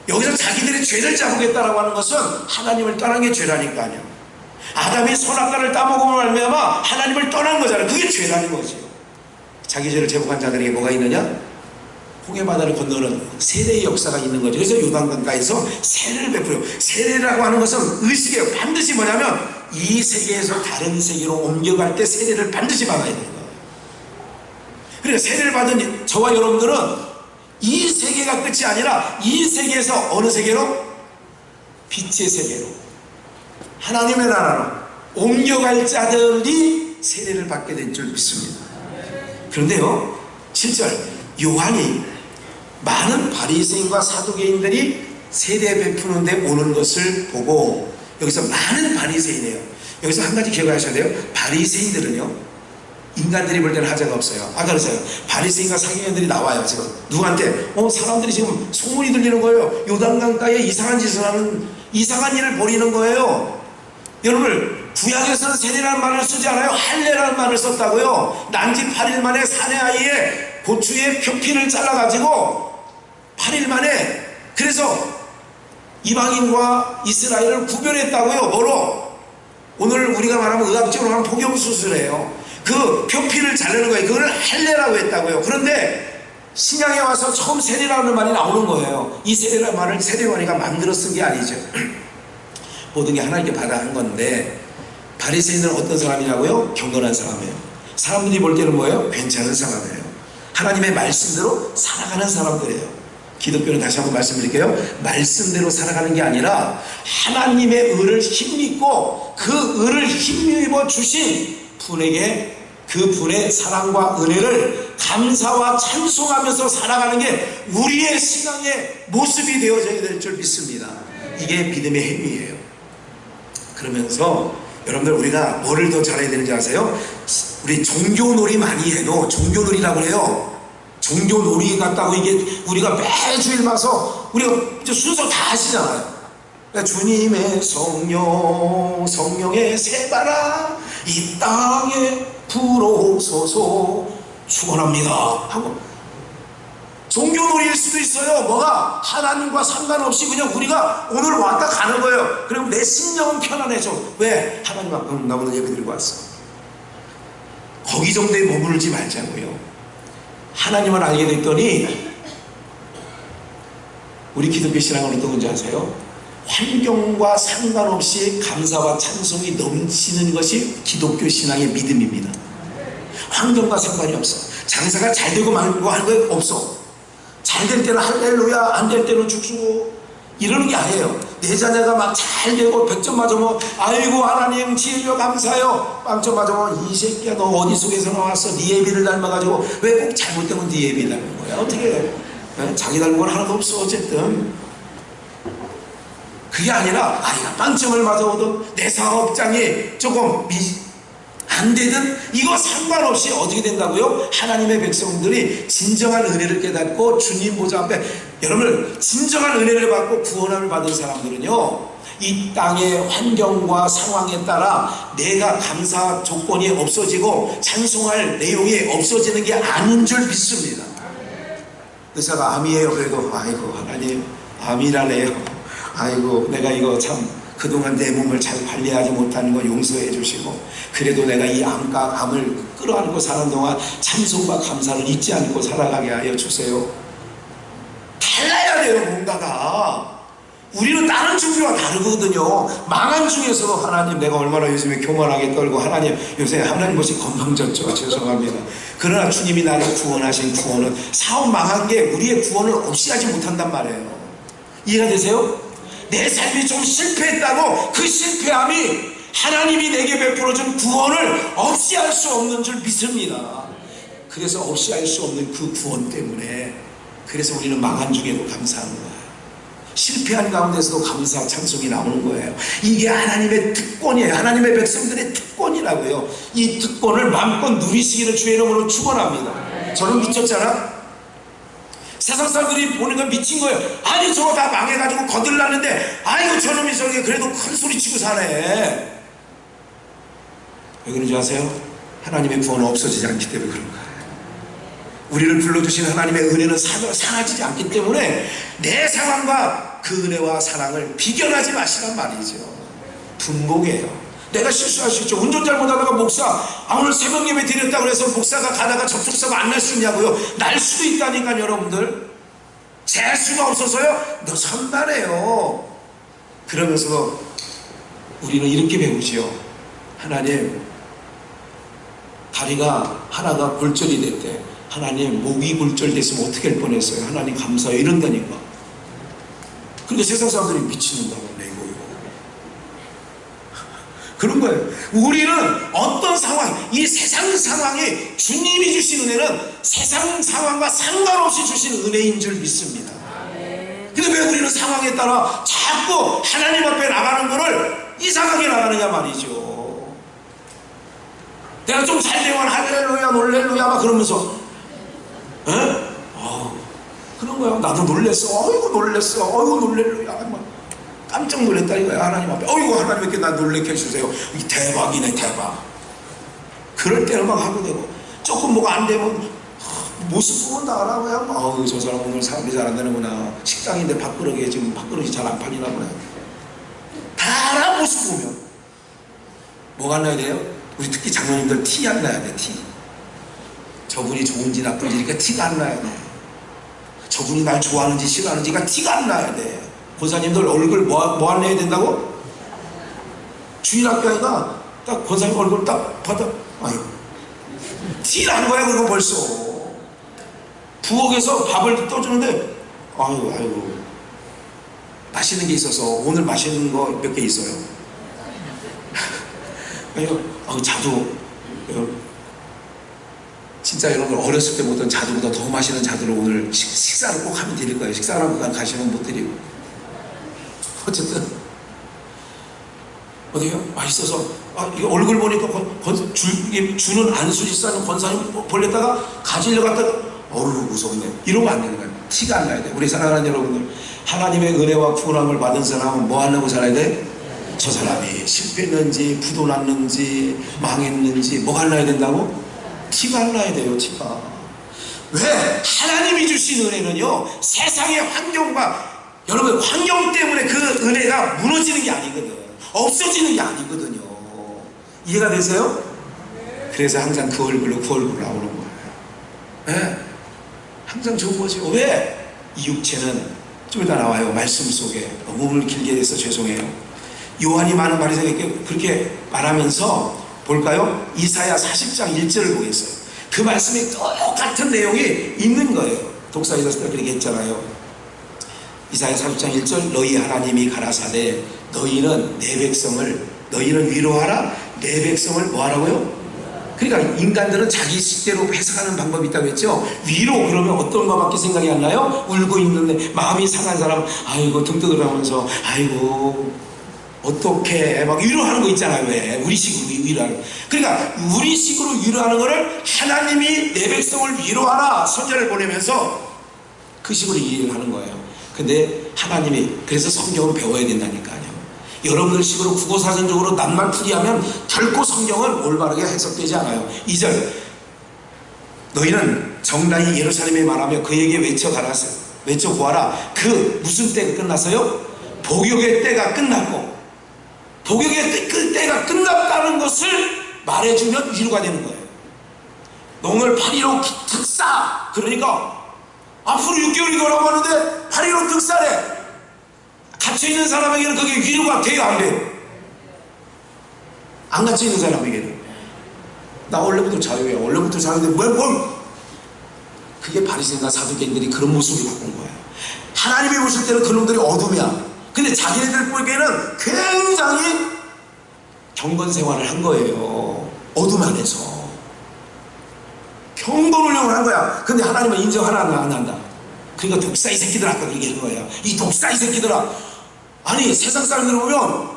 여기서 자기들의 죄를 자복했다라고 하는 것은 하나님을 떠난 게 죄라니까요. 아담이 선악과를 따먹으면 말미암아 하나님을 떠난 거잖아요. 그게 죄라는 거죠. 자기 죄를 제복한 자들에게 뭐가 있느냐? 홍해바다를 건너는 세례의 역사가 있는 거죠. 그래서 요단강가에서 세례를 베풀어요. 세례라고 하는 것은 의식이에요. 반드시 뭐냐면 이 세계에서 다른 세계로 옮겨갈 때 세례를 반드시 받아야 되는 거예요. 그래서 세례를 받은 저와 여러분들은 이 세계가 끝이 아니라 이 세계에서 어느 세계로? 빛의 세계로, 하나님의 나라로 옮겨갈 자들이 세례를 받게 된 줄 믿습니다. 그런데요, 7절 요한이 많은 바리새인과 사두개인들이 세례 베푸는데 오는 것을 보고, 여기서 많은 바리새인이에요. 여기서 한 가지 기억하셔야 돼요. 바리새인들은요, 인간들이 볼 때는 하자가 없어요. 아까 그랬어요. 바리새인과 사기꾼들이 나와요. 지금 누구한테? 사람들이 지금 소문이 들리는 거예요. 요단강가에 이상한 짓을 하는, 이상한 일을 벌이는 거예요. 여러분, 구약에서는 세례라는 말을 쓰지 않아요. 할례라는 말을 썼다고요. 난지 8일 만에 사내 아이의 고추의 표피를 잘라가지고 8일 만에, 그래서 이방인과 이스라엘을 구별했다고요. 뭐로? 오늘 우리가 말하면 의학적으로 하면 복용수술이에요. 그 표피를 자르는 거예요. 그걸 할례라고 했다고요. 그런데 신약에 와서 처음 세례라는 말이 나오는 거예요. 이 세례라는 말을 세례요한이가 만들어 쓴 게 아니죠. 모든 게 하나님께 받아 한 건데, 바리새인은 어떤 사람이라고요? 경건한 사람이에요. 사람들이 볼 때는 뭐예요? 괜찮은 사람이에요. 하나님의 말씀대로 살아가는 사람들이에요. 기독교는 다시 한번 말씀드릴게요. 말씀대로 살아가는 게 아니라 하나님의 의를 힘입고 그 의를 힘입어 주신 분에게 그 분의 사랑과 은혜를 감사와 찬송하면서 살아가는 게 우리의 신앙의 모습이 되어져야 될 줄 믿습니다. 이게 믿음의 행위예요. 그러면서 여러분들, 우리가 뭐를 더 잘해야 되는지 아세요? 우리 종교놀이 많이 해도, 종교놀이라고 해요. 종교놀이 같다고 이게 우리가 매주일 와서 우리가 이제 순서 다 하시잖아요. 그러니까 주님의 성령, 성령의 새바람 이 땅에 불어오소서 축원합니다 하고, 종교놀이일 수도 있어요. 뭐가? 하나님과 상관없이 그냥 우리가 오늘 왔다 가는 거예요. 그럼 내 심령은 편안해져. 왜? 하나님 앞에 나 오늘 예배 드리고 왔어. 거기 정도에 머무르지 말자고요. 하나님을 알게 됐더니 우리 기독교 신앙은 어떤 건지 아세요? 환경과 상관없이 감사와 찬송이 넘치는 것이 기독교 신앙의 믿음입니다. 환경과 상관이 없어. 장사가 잘 되고 말고 하는 거 없어. 잘 될 때는 할렐루야, 안 될 때는 죽수고 이러는 게 아니에요. 내 자녀가 막 잘 되고 100점 맞으면 아이고 하나님 지혜여 감사해요. 0점 맞으면 이 새끼야 너 어디 속에서 나왔어? 네 예비를 닮아가지고 왜 꼭 잘못되면 네 예비 닮은 거야? 어떻게 해? 자기 닮은 건 하나도 없어. 어쨌든 그게 아니라 아이가 0점을 맞아오든 내 사업장이 조금 안 되든 이거 상관없이 어떻게 된다고요? 하나님의 백성들이 진정한 은혜를 깨닫고 주님 보좌 앞에, 여러분 진정한 은혜를 받고 구원함을 받은 사람들은요, 이 땅의 환경과 상황에 따라 내가 감사 조건이 없어지고 찬송할 내용이 없어지는 게 아닌 줄 믿습니다. 의사가 암이에요. 그래도 아이고 하나님 암이라네요. 아이고 내가 이거 참 그동안 내 몸을 잘 관리하지 못하는 거 용서해 주시고, 그래도 내가 이 암을 끌어안고 사는 동안 찬송과 감사를 잊지 않고 살아가게 하여 주세요. 달라야 돼요. 뭔가가. 우리는 다른 종교와 다르거든요. 망한 중에서도 하나님 내가 얼마나 요즘에 교만하게 떨고, 하나님 요새 하나님 모습 건방졌죠. 죄송합니다. 그러나 주님이 나를 구원하신 구원은, 사업 망한 게 우리의 구원을 없이 하지 못한단 말이에요. 이해가 되세요? 내 삶이 좀 실패했다고 그 실패함이 하나님이 내게 베풀어준 구원을 없이 할 수 없는 줄 믿습니다. 그래서 없이 할 수 없는 그 구원 때문에, 그래서 우리는 망한 중에도 감사하는 거예요. 실패한 가운데서도 감사 찬송이 나오는 거예요. 이게 하나님의 특권이에요. 하나님의 백성들의 특권이라고요. 이 특권을 마음껏 누리시기를 주의 이름으로 축원합니다. 저는 미쳤잖아. 세상 사람들이 보는 건 미친 거예요. 아니 저거 다 망해가지고 거들났는데 아이고 저놈이 저게 그래도 큰 소리 치고 사네. 왜 그런지 아세요? 하나님의 구원은 없어지지 않기 때문에 그런 거예요. 우리를 불러주신 하나님의 은혜는 사라지지 않기 때문에 내 상황과 그 은혜와 사랑을 비견하지 마시란 말이죠. 분복이에요. 내가 실수할 수 있죠. 운전 잘못하다가 목사 오늘 새벽 예배 드렸다고 해서 목사가 가다가 접촉사가 안 날 수 있냐고요. 날 수도 있다니까. 여러분들 제 수가 없어서요 너 선발해요. 그러면서도 우리는 이렇게 배우지요. 하나님 다리가 하나가 골절이 됐대. 하나님 목이 골절됐으면 어떻게 할 뻔했어요. 하나님 감사해요. 이런다니까. 근데 세상 사람들이 미치는다고 내고 그런 거예요. 우리는 어떤 상황, 이 세상 상황이 주님이 주신 은혜는 세상 상황과 상관없이 주신 은혜인 줄 믿습니다. 근데 왜 우리는 상황에 따라 자꾸 하나님 앞에 나가는 거를 이상하게 나가느냐 말이죠. 내가 좀 잘 되면 할렐루야 놀렐루야 막 그러면서 그런 거야. 나도 놀랬어. 어이구 놀랬어. 어이구 놀렐루야 막 깜짝 놀랐다 이거야. 하나님 앞에 어이구 하나님 이렇게 나 놀래게 해주세요. 대박이네 대박. 그럴 때는 막 하고 되고 조금 뭐가 안 되면 모습 보면 다 알아봐요. 저 사람 오늘 사업이 잘 안 되는구나. 식당인데 밥그릇이 지금 밥그릇이 잘 안 팔리나 보네. 다 알아. 모습 보면 뭐가 안 나야 돼요? 우리 특히 장로님들 티 안 나야 돼. 티. 저분이 좋은지 나쁜지니까 티가 안 나야 돼. 저분이 날 좋아하는지 싫어하는지가 티가 안 나야 돼. 권사님들 얼굴 뭐 안 내야 된다고? 주일학교에가 딱 권사님 얼굴 딱 받아 아유 티난 거야 그거 벌써. 부엌에서 밥을 떠주는데 아이고 맛있는 게 있어서 오늘 맛있는 거 몇 개 있어요. 자두 진짜 여러분 어렸을 때 먹던 자두보다 더 맛있는 자두를 오늘 식사를 꼭 하면 드릴 거예요. 식사를 하고 가시면 못 드리고 어쨌든 어디요? 맛있어서 이거 얼굴 보니까 주는 안수지 싸는 권사님 벌렸다가 가지려 갔다가 어우 무섭네. 이러면 안 되는 거예요. 티가 안 나야 돼. 우리 사랑하는 여러분들 하나님의 은혜와 구원함을 받은 사람은 뭐 하려고 살아야 돼? 저 사람이 실패했는지 부도 났는지 망했는지 뭐가 안 나야 된다고? 티가 안 나야 돼요. 티가. 왜? 하나님이 주신 은혜는요 세상의 환경과 여러분 환경 때문에 그 은혜가 무너지는 게 아니거든. 없어지는 게 아니거든요. 이해가 되세요? 그래서 항상 그 얼굴로 나오는 거예요. 네? 항상 좋은 거죠. 왜? 이 육체는 좀 이따 나와요. 말씀 속에 너무 오늘 길게 해서 죄송해요. 요한이 많은 말에서 그렇게 말하면서 볼까요? 이사야 40장 1절을 보겠어요. 그 말씀에 똑같은 내용이 있는 거예요. 독사에서 그렇게 했잖아요. 이사야 40장 1절 너희 하나님이 가라사대 너희는 내 백성을 너희는 위로하라 내 백성을 뭐하라고요? 그러니까 인간들은 자기 식대로 해석하는 방법이 있다고 했죠. 위로 그러면 어떤 것밖에 생각이 안 나요? 울고 있는데 마음이 상한 사람 아이고 등 뜨거라면서 아이고 어떻게 막 위로하는 거 있잖아요. 왜? 우리식으로 위로하는. 그러니까 우리식으로 위로하는 거를 하나님이 내 백성을 위로하라 선전을 보내면서 그 식으로 이해를 하는 거예요. 근데 하나님이 그래서 성경을 배워야 된다니까요. 여러분들 식으로 국어사전적으로 낱말풀이하면 결코 성경은 올바르게 해석되지 않아요. 2절 너희는 정당히 예루살렘에 말하며 그에게 외쳐 구하라. 그 무슨 때가 끝났어요? 복역의 때가 끝났고 복역의 때가 끝났다는 것을 말해주면 위로가 되는 거예요. 오늘 8.15 특사 그러니까 앞으로 6개월이 걸어가고 하는데 8.15 특사래. 갇혀있는 사람에게는 그게 위로가 돼요 안 돼요? 안 갇혀있는 사람에게는 나 원래부터 자유예요. 원래부터 자유인데 뭘 그게 바리새인과 사두개인들이 그런 모습을 바꾼 거예요. 하나님이 보실 때는 그놈들이 어둠이야. 근데 자기네들 보기에는 굉장히 경건 생활을 한 거예요. 어둠 안에서 경건 훈련을 한 거야. 근데 하나님은 인정 하나 안 한다. 그러니까 독사 이 새끼들아 아까 그렇게 한 거예요. 이 독사 이 새끼들아. 아니 세상 사람들 보면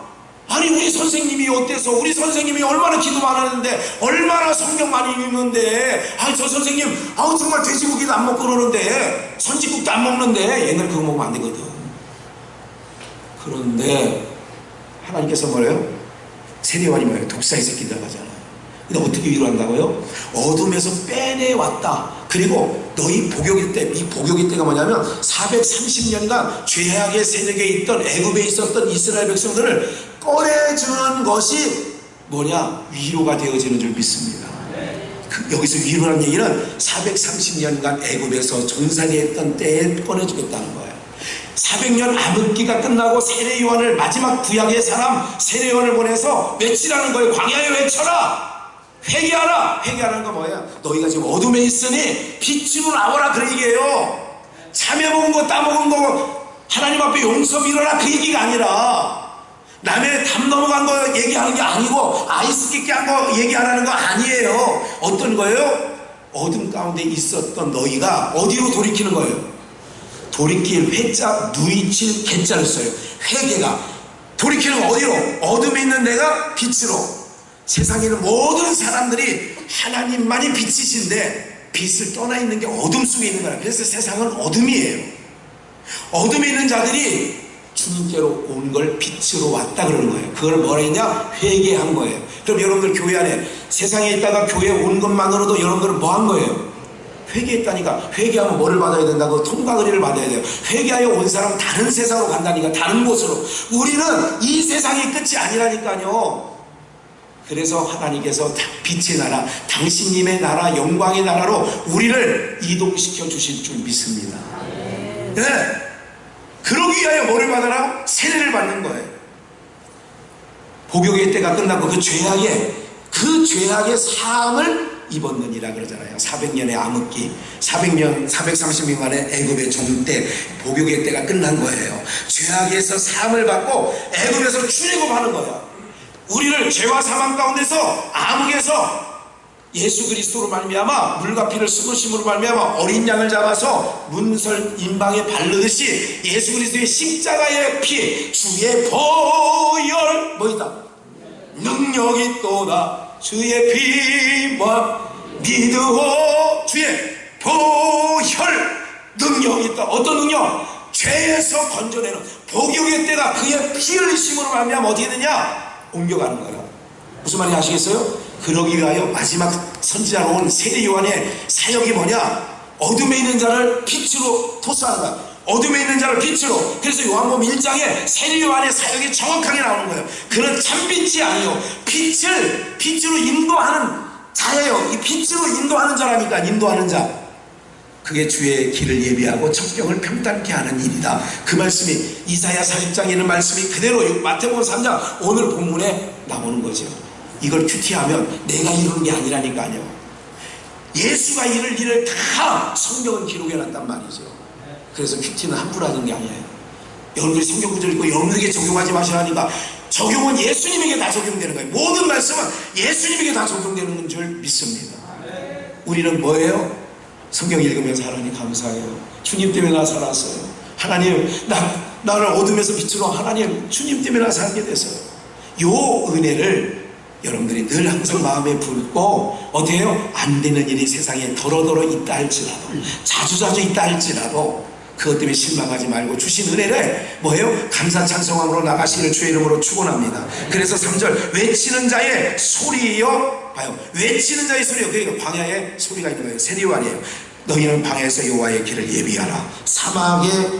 아니 우리 선생님이 어때서 우리 선생님이 얼마나 기도 많았는데 얼마나 성경 많이 읽는데 아니 저 선생님 정말 돼지고기도 안 먹고 그러는데 선지국도 안 먹는데 옛날 그거 먹으면 안 되거든. 그런데 하나님께서 뭐래요? 세례요한이 뭐예요? 독사 이 새끼들 하잖아요. 근데 어떻게 위로한다고요? 어둠에서 빼내왔다. 그리고 너희 복역일 때, 이 복역일 때가 뭐냐면 430년간 죄악의 세력에 있던 애굽에 있었던 이스라엘 백성들을 꺼내주는 것이 뭐냐? 위로가 되어지는 줄 믿습니다. 여기서 위로라는 얘기는 430년간 애굽에서 전사리 했던 때에 꺼내주겠다는 거예요. 400년 암흑기가 끝나고 세례요한을 마지막 구약의 사람 세례요한을 보내서 외치라는 거예요. 광야에 외쳐라. 회개하라. 회개하는 건 뭐예요? 너희가 지금 어둠에 있으니 빛으로 나와라 그 얘기예요. 참외 먹은 거 따먹은 거 하나님 앞에 용서 빌어라 그 얘기가 아니라 남의 담 넘어간 거 얘기하는 게 아니고 아이스 깊게 한 거 얘기하라는 거 아니에요. 어떤 거예요? 어둠 가운데 있었던 너희가 어디로 돌이키는 거예요? 돌이킬 회자 누이칠 개자를 써요. 회개가 돌이키는 거 어디로? 어둠에 있는 내가 빛으로. 세상에 있는 모든 사람들이 하나님만이 빛이신데 빛을 떠나 있는 게 어둠 속에 있는 거라. 그래서 세상은 어둠이에요. 어둠에 있는 자들이 주님께로 온 걸 빛으로 왔다 그러는 거예요. 그걸 뭐라 했냐? 회개한 거예요. 그럼 여러분들 교회 안에 세상에 있다가 교회에 온 것만으로도 여러분들은 뭐 한 거예요? 회개했다니까. 회개하면 뭐를 받아야 된다고? 통과 의리를 받아야 돼요. 회개하여 온 사람은 다른 세상으로 간다니까. 다른 곳으로. 우리는 이 세상이 끝이 아니라니까요. 그래서 하나님께서 빛의 나라, 당신님의 나라, 영광의 나라로 우리를 이동시켜 주실 줄 믿습니다. 네. 그러기 위하여 뭐를 받아라? 세례를 받는 거예요. 복역의 때가 끝나고 그 죄악의 사함을 입었느니라 그러잖아요. 400년의 암흑기, 430년간의 애굽의 종 때 복역의 때가 끝난 거예요. 죄악에서 사함을 받고 애굽에서 출애굽하는 거예요. 우리를 죄와 사망 가운데서 암흑에서 예수 그리스도로 말미암아 물과 피를 쏟으심으로 말미암아 어린 양을 잡아서 문설 임방에 바르듯이 예수 그리스도의 십자가의 피 주의 보혈 뭐이다? 능력이 또다. 주의 피와 믿으오. 주의 보혈 능력이 있다. 어떤 능력? 죄에서 건져내는. 복역의 때가 그의 피 흘리심으로 말미암아 어떻게 되냐? 옮겨가는 거예요. 무슨 말인지 아시겠어요? 그러기 위하여 마지막 선지자로 온 세례 요한의 사역이 뭐냐? 어둠에 있는 자를 빛으로 토스하는 거야. 어둠에 있는 자를 빛으로. 그래서 요한복음 1장에 세례 요한의 사역이 정확하게 나오는 거예요. 그는 참빛이 아니요 빛으로 인도하는 자예요. 이 빛으로 인도하는 자라니까. 인도하는 자. 그게 주의 길을 예비하고 천경을 평탄케 하는 일이다. 그 말씀이 이사야 40장에 있는 말씀이 그대로 마태복음 3장 오늘 본문에 나오는 거죠. 이걸 큐티하면 내가 이루는 게 아니라니까요. 예수가 이룰 일을 다 성경은 기록해놨단 말이죠. 그래서 큐티는 함부로 하는 게 아니에요. 여러분들이 성경 구절 읽고 여러분들에게 적용하지 마시라니까. 적용은 예수님에게 다 적용되는 거예요. 모든 말씀은 예수님에게 다 적용되는 줄 믿습니다. 우리는 뭐예요? 성경 읽으면서 하나님 감사해요. 주님 때문에 나 살았어요. 하나님 나를 어둠에서 빛으로 하나님 주님 때문에 나 살게 됐어요. 요 은혜를 여러분들이 늘 항상 마음에 품고 어떻게 해요? 안 되는 일이 세상에 더러더러 있다 할지라도 자주자주 있다 할지라도 그것 때문에 실망하지 말고 주신 은혜를 뭐예요? 감사 찬송함으로 나가시기를 주의 이름으로 축원합니다. 그래서 3절 외치는 자의 소리여 봐요. 외치는 자의 소리요. 그러니까 광야에 소리가 있는 거예요. 세례 요한이에요. 너희는 광야에서 여호와의 길을 예비하라. 사막에서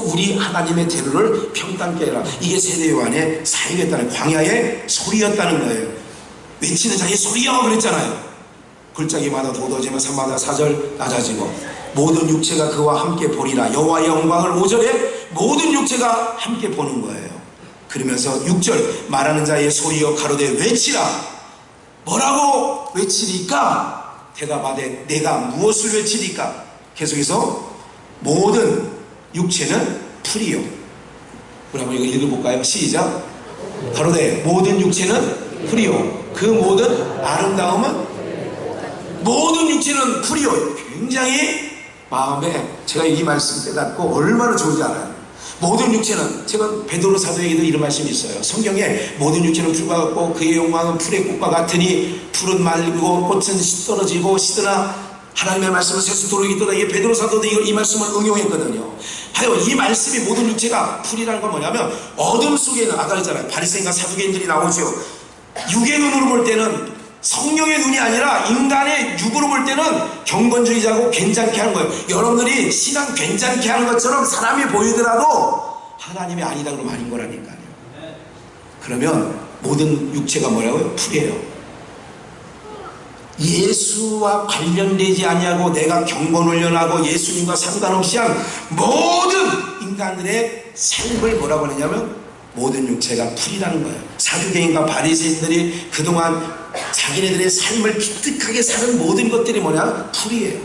우리 하나님의 대로를 평탄케 해라. 이게 세례 요한의 사역이었다는 광야의 소리였다는 거예요. 외치는 자의 소리여 그랬잖아요. 골짜기마다 돋아지며 산마다 사절 낮아지고 모든 육체가 그와 함께 보리라. 여호와의 영광을 5절에 모든 육체가 함께 보는 거예요. 그러면서 6절 말하는 자의 소리여 가로되 외치라. 뭐라고 외치리까? 대답하되 내가 무엇을 외치리까? 계속해서 모든 육체는 풀이요. 우리 한번 이거 읽어볼까요? 시작. 가로되 모든 육체는 풀이요. 그 모든 아름다움은 모든 육체는 풀이요. 굉장히 마음에 제가 이 말씀 깨닫고 얼마나 좋은지 알아요. 모든 육체는 제가 베드로 사도에게도 이런 말씀이 있어요. 성경에 모든 육체는 풀과 같고 그의 영광은 풀의 꽃과 같으니 풀은 말리고 꽃은 떨어지고 시드나 하나님의 말씀은 세수토록 있더라. 이게 베드로 사도도 이 말씀을 응용했거든요. 하여 이 말씀이 모든 육체가 풀이라는 건 뭐냐면 어둠 속에 있는 아까 했잖아요. 바리새인과 사두개인들이 나오죠. 육의 눈으로 볼 때는 성령의 눈이 아니라 인간의 육으로 볼 때는 경건주의자고 괜찮게 하는 거예요. 여러분들이 신앙 괜찮게 하는 것처럼 사람이 보이더라도 하나님이 아니다 그러면 아닌 거라니까요. 그러면 모든 육체가 뭐라고요? 풀이에요. 예수와 관련되지 아니하고 내가 경건훈련하고 예수님과 상관없이 한 모든 인간들의 삶을 뭐라고 하느냐면 모든 육체가 풀이라는 거예요. 사두개인과 바리새인들이 그동안 자기네들의 삶을 기특하게 사는 모든 것들이 뭐냐? 풀이에요.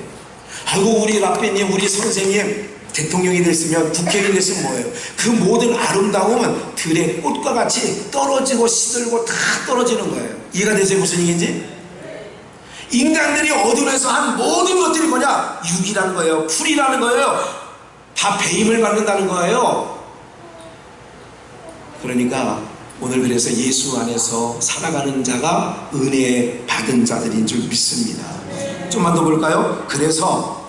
아이고 우리 라페님 우리 선생님 대통령이 됐으면 국회의원이 됐으면 뭐예요? 그 모든 아름다움은 들의 꽃과 같이 떨어지고 시들고 다 떨어지는 거예요. 이해가 되세요? 무슨 얘기인지? 인간들이 어둠에서 한 모든 것들이 뭐냐? 육이라는 거예요. 풀이라는 거예요. 다 배임을 받는다는 거예요. 그러니까 오늘 그래서 예수 안에서 살아가는 자가 은혜 받은 자들인 줄 믿습니다. 좀만 더 볼까요? 그래서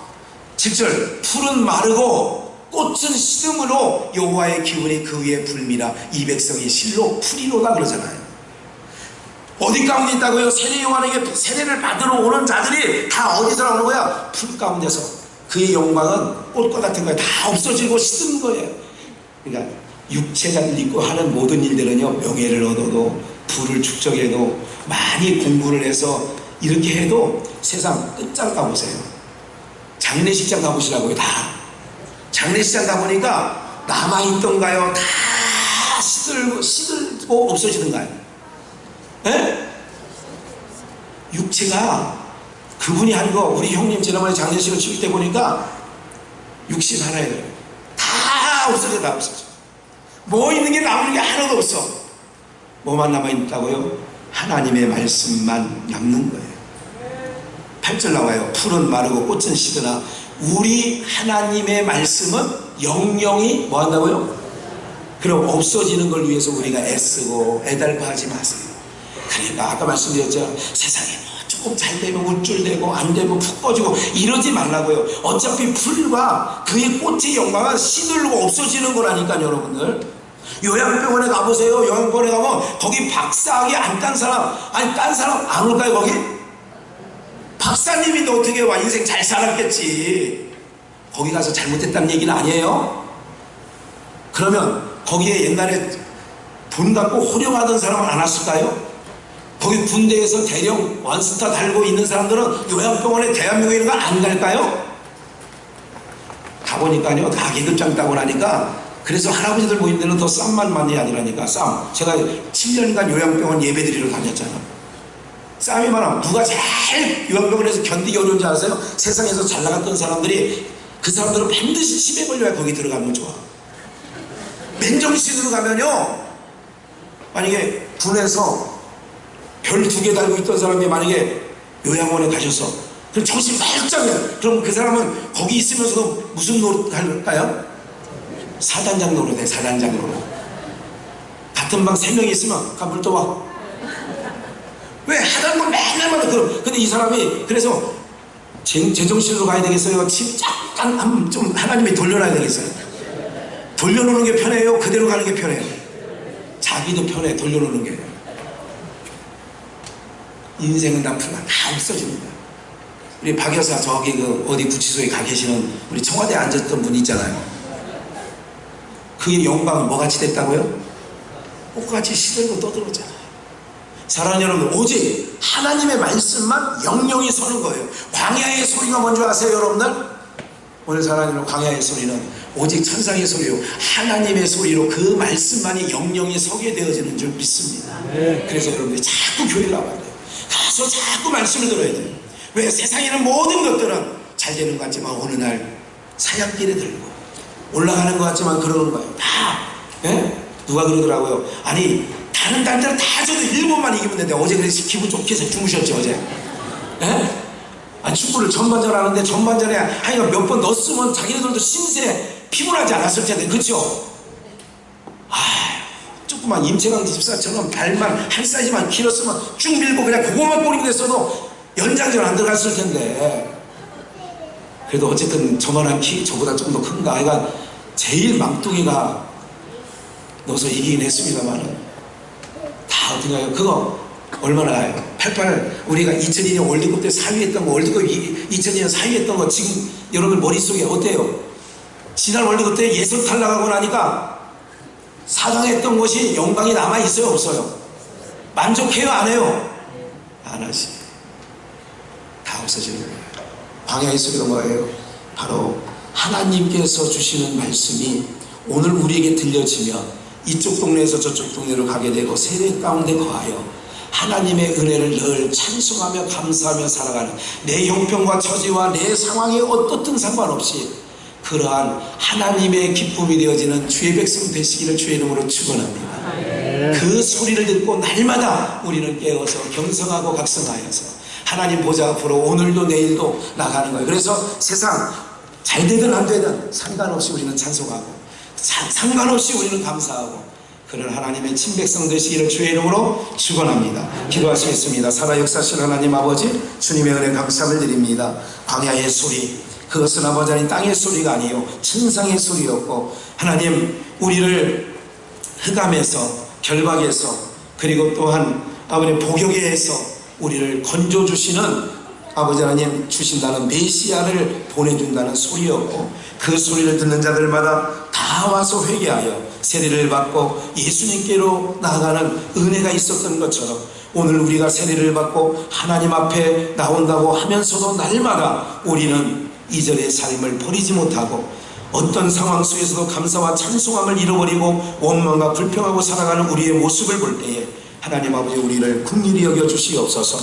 7절 풀은 마르고 꽃은 시듬으로 여호와의 기운이 그 위에 불미라 이 백성이 실로 풀이로다 그러잖아요. 어디 가운데 있다고요? 세례 요한에게 세례를 받으러 오는 자들이 다 어디서 나오는 거야? 풀 가운데서. 그의 영광은 꽃과 같은 거예요. 다 없어지고 시든 거예요. 그러니까 육체가 있고 하는 모든 일들은요, 명예를 얻어도 부를 축적해도 많이 공부를 해서 이렇게 해도 세상 끝장 가보세요. 장례식장 가보시라고요. 다 장례식장 가보니까 남아있던가요? 다 시들고 없어지던가요? 에? 육체가 그분이 한 거, 우리 형님 지난번에 장례식을 치를 때 보니까 61예요. 다 없어져. 다 없어져. 뭐 있는 게 남는 게 하나도 없어. 뭐만 남아있다고요? 하나님의 말씀만 남는 거예요. 8절 나와요. 풀은 마르고 꽃은 시드나 우리 하나님의 말씀은 영영이 뭐 한다고요? 그럼 없어지는 걸 위해서 우리가 애쓰고 애달파하지 마세요. 그러니까 아까 말씀드렸죠. 세상에 조금 잘 되면 우쭐대고 안 되면 푹 꺼지고 이러지 말라고요. 어차피 풀과 그의 꽃의 영광은 시들고 없어지는 거라니까요. 여러분들 요양병원에 가보세요. 요양병원에 가면 거기 박사학위 안 딴 사람, 아니 딴 사람 안 올까요 거기? 박사님인데 어떻게 와? 인생 잘 살았겠지. 거기 가서 잘못했다는 얘기는 아니에요. 그러면 거기에 옛날에 돈 갖고 호령하던 사람은 안 왔을까요? 거기 군대에서 대령 원스타 달고 있는 사람들은 요양병원에 대한민국에 있는 거 안 갈까요? 가보니까요, 다 계급장 따고 나니까 그래서 할아버지들 모인 데는 더 쌈만 많이 아니라니까. 쌈. 제가 7년간 요양병원 예배드리러 다녔잖아요. 쌈이 많아. 누가 제일 요양병원에서 견디기 어려운지 아세요? 세상에서 잘 나갔던 사람들이, 그 사람들은 반드시 치매 걸려야 거기 들어가면 좋아. 맨정신으로 가면요, 만약에 군에서 별 2개 달고 있던 사람이 만약에 요양원에 가셔서 그럼 정신 말짱해. 그럼 그 사람은 거기 있으면서도 무슨 노릇 할까요? 사단장 노릇해. 사단장 노릇. 같은 방 3명이 있으면 가물 떠와. 왜 하던 걸 맨날 만나. 근데 이 사람이 그래서 제정신으로 가야 되겠어요? 약간 좀 하나님이 돌려놔야 되겠어요? 돌려놓는 게 편해요? 그대로 가는 게 편해요? 자기도 편해. 돌려놓는 게. 인생은 다 풀만 다 없어집니다. 우리 박 여사 저기 그 어디 구치소에 가 계시는 우리 청와대에 앉았던 분 있잖아요. 그의 영광은 뭐같이 됐다고요? 꽃같이 시들고 떠들었잖아요. 사랑하는 여러분, 오직 하나님의 말씀만 영영이 서는 거예요. 광야의 소리가 뭔지 아세요 여러분들? 오늘 사랑하는 여러분, 광야의 소리는 오직 천상의 소리요, 하나님의 소리로 그 말씀만이 영영이 서게 되어지는 줄 믿습니다. 그래서 여러분들이 자꾸 교회를 나와야 돼요. 가서 자꾸 말씀을 들어야 돼요. 왜? 세상에는 모든 것들은 잘 되는 것 같지만 어느 날 사냥길에 들고 올라가는 것 같지만 그러는 거예요. 다. 예? 누가 그러더라고요. 아니 다른 단들은 다 져도 일본만 이기면 되는데 어제 그래서 기분 좋게 해서 주무셨죠 어제? 예? 아니 축구를 전반전 하는데 전반전에 하여가 몇 번 넣었으면 자기네들도 신세 피곤하지 않았을 텐데, 그쵸? 조그만 임채강 집사처럼 발만 한 사이즈만 길었으면 쭉 밀고 그냥 그거만 꼬리고 됐어도 연장전 안 들어갔을 텐데. 그래도 어쨌든 저만한 키, 저보다 좀 더 큰가 아이가 제일 망둥이가 넣어서 이기긴 했습니다만 다 어떻게 해요? 그거 얼마나 가요? 88 우리가 2002년 월드컵 때 4위 했던 거, 월드컵 2002년 4위 했던 거 지금 여러분 머릿속에 어때요? 지난 월드컵 때 예선 탈락하고 나니까 4강 했던 것이 영광이 남아있어요 없어요? 만족해요 안 해요? 안 하지. 다 없어지는 거예요. 광야의 소리가 뭐예요? 바로 하나님께서 주시는 말씀이 오늘 우리에게 들려지면 이쪽 동네에서 저쪽 동네로 가게 되고 세대 가운데 거하여 하나님의 은혜를 늘 찬송하며 감사하며 살아가는, 내 형편과 처지와 내 상황이 어떻든 상관없이 그러한 하나님의 기쁨이 되어지는 주의 백성 되시기를 주의 이름으로 축원합니다. 그 소리를 듣고 날마다 우리는 깨어서 경성하고 각성하여서 하나님 보좌 앞으로 오늘도 내일도 나가는 거예요. 그래서 세상 잘 되든 안 되든 상관없이 우리는 찬송하고 상관없이 우리는 감사하고 그런 하나님의 친백성 되시기를 주의 이름으로 축원합니다. 기도하시겠습니다. 살아 역사하신 하나님 아버지, 주님의 은혜 감사를 드립니다. 광야의 소리, 그것은 아버지 하나님 땅의 소리가 아니요 천상의 소리였고, 하나님 우리를 흑암에서 결박에서 그리고 또한 아버지 복역에서 우리를 건져주시는 아버지 하나님 주신다는 메시아를 보내준다는 소리였고, 그 소리를 듣는 자들마다 다 와서 회개하여 세례를 받고 예수님께로 나아가는 은혜가 있었던 것처럼 오늘 우리가 세례를 받고 하나님 앞에 나온다고 하면서도 날마다 우리는 이전의 삶을 버리지 못하고 어떤 상황 속에서도 감사와 찬송함을 잃어버리고 원망과 불평하고 살아가는 우리의 모습을 볼 때에 하나님 아버지 우리를 긍휼히 여겨 주시옵소서.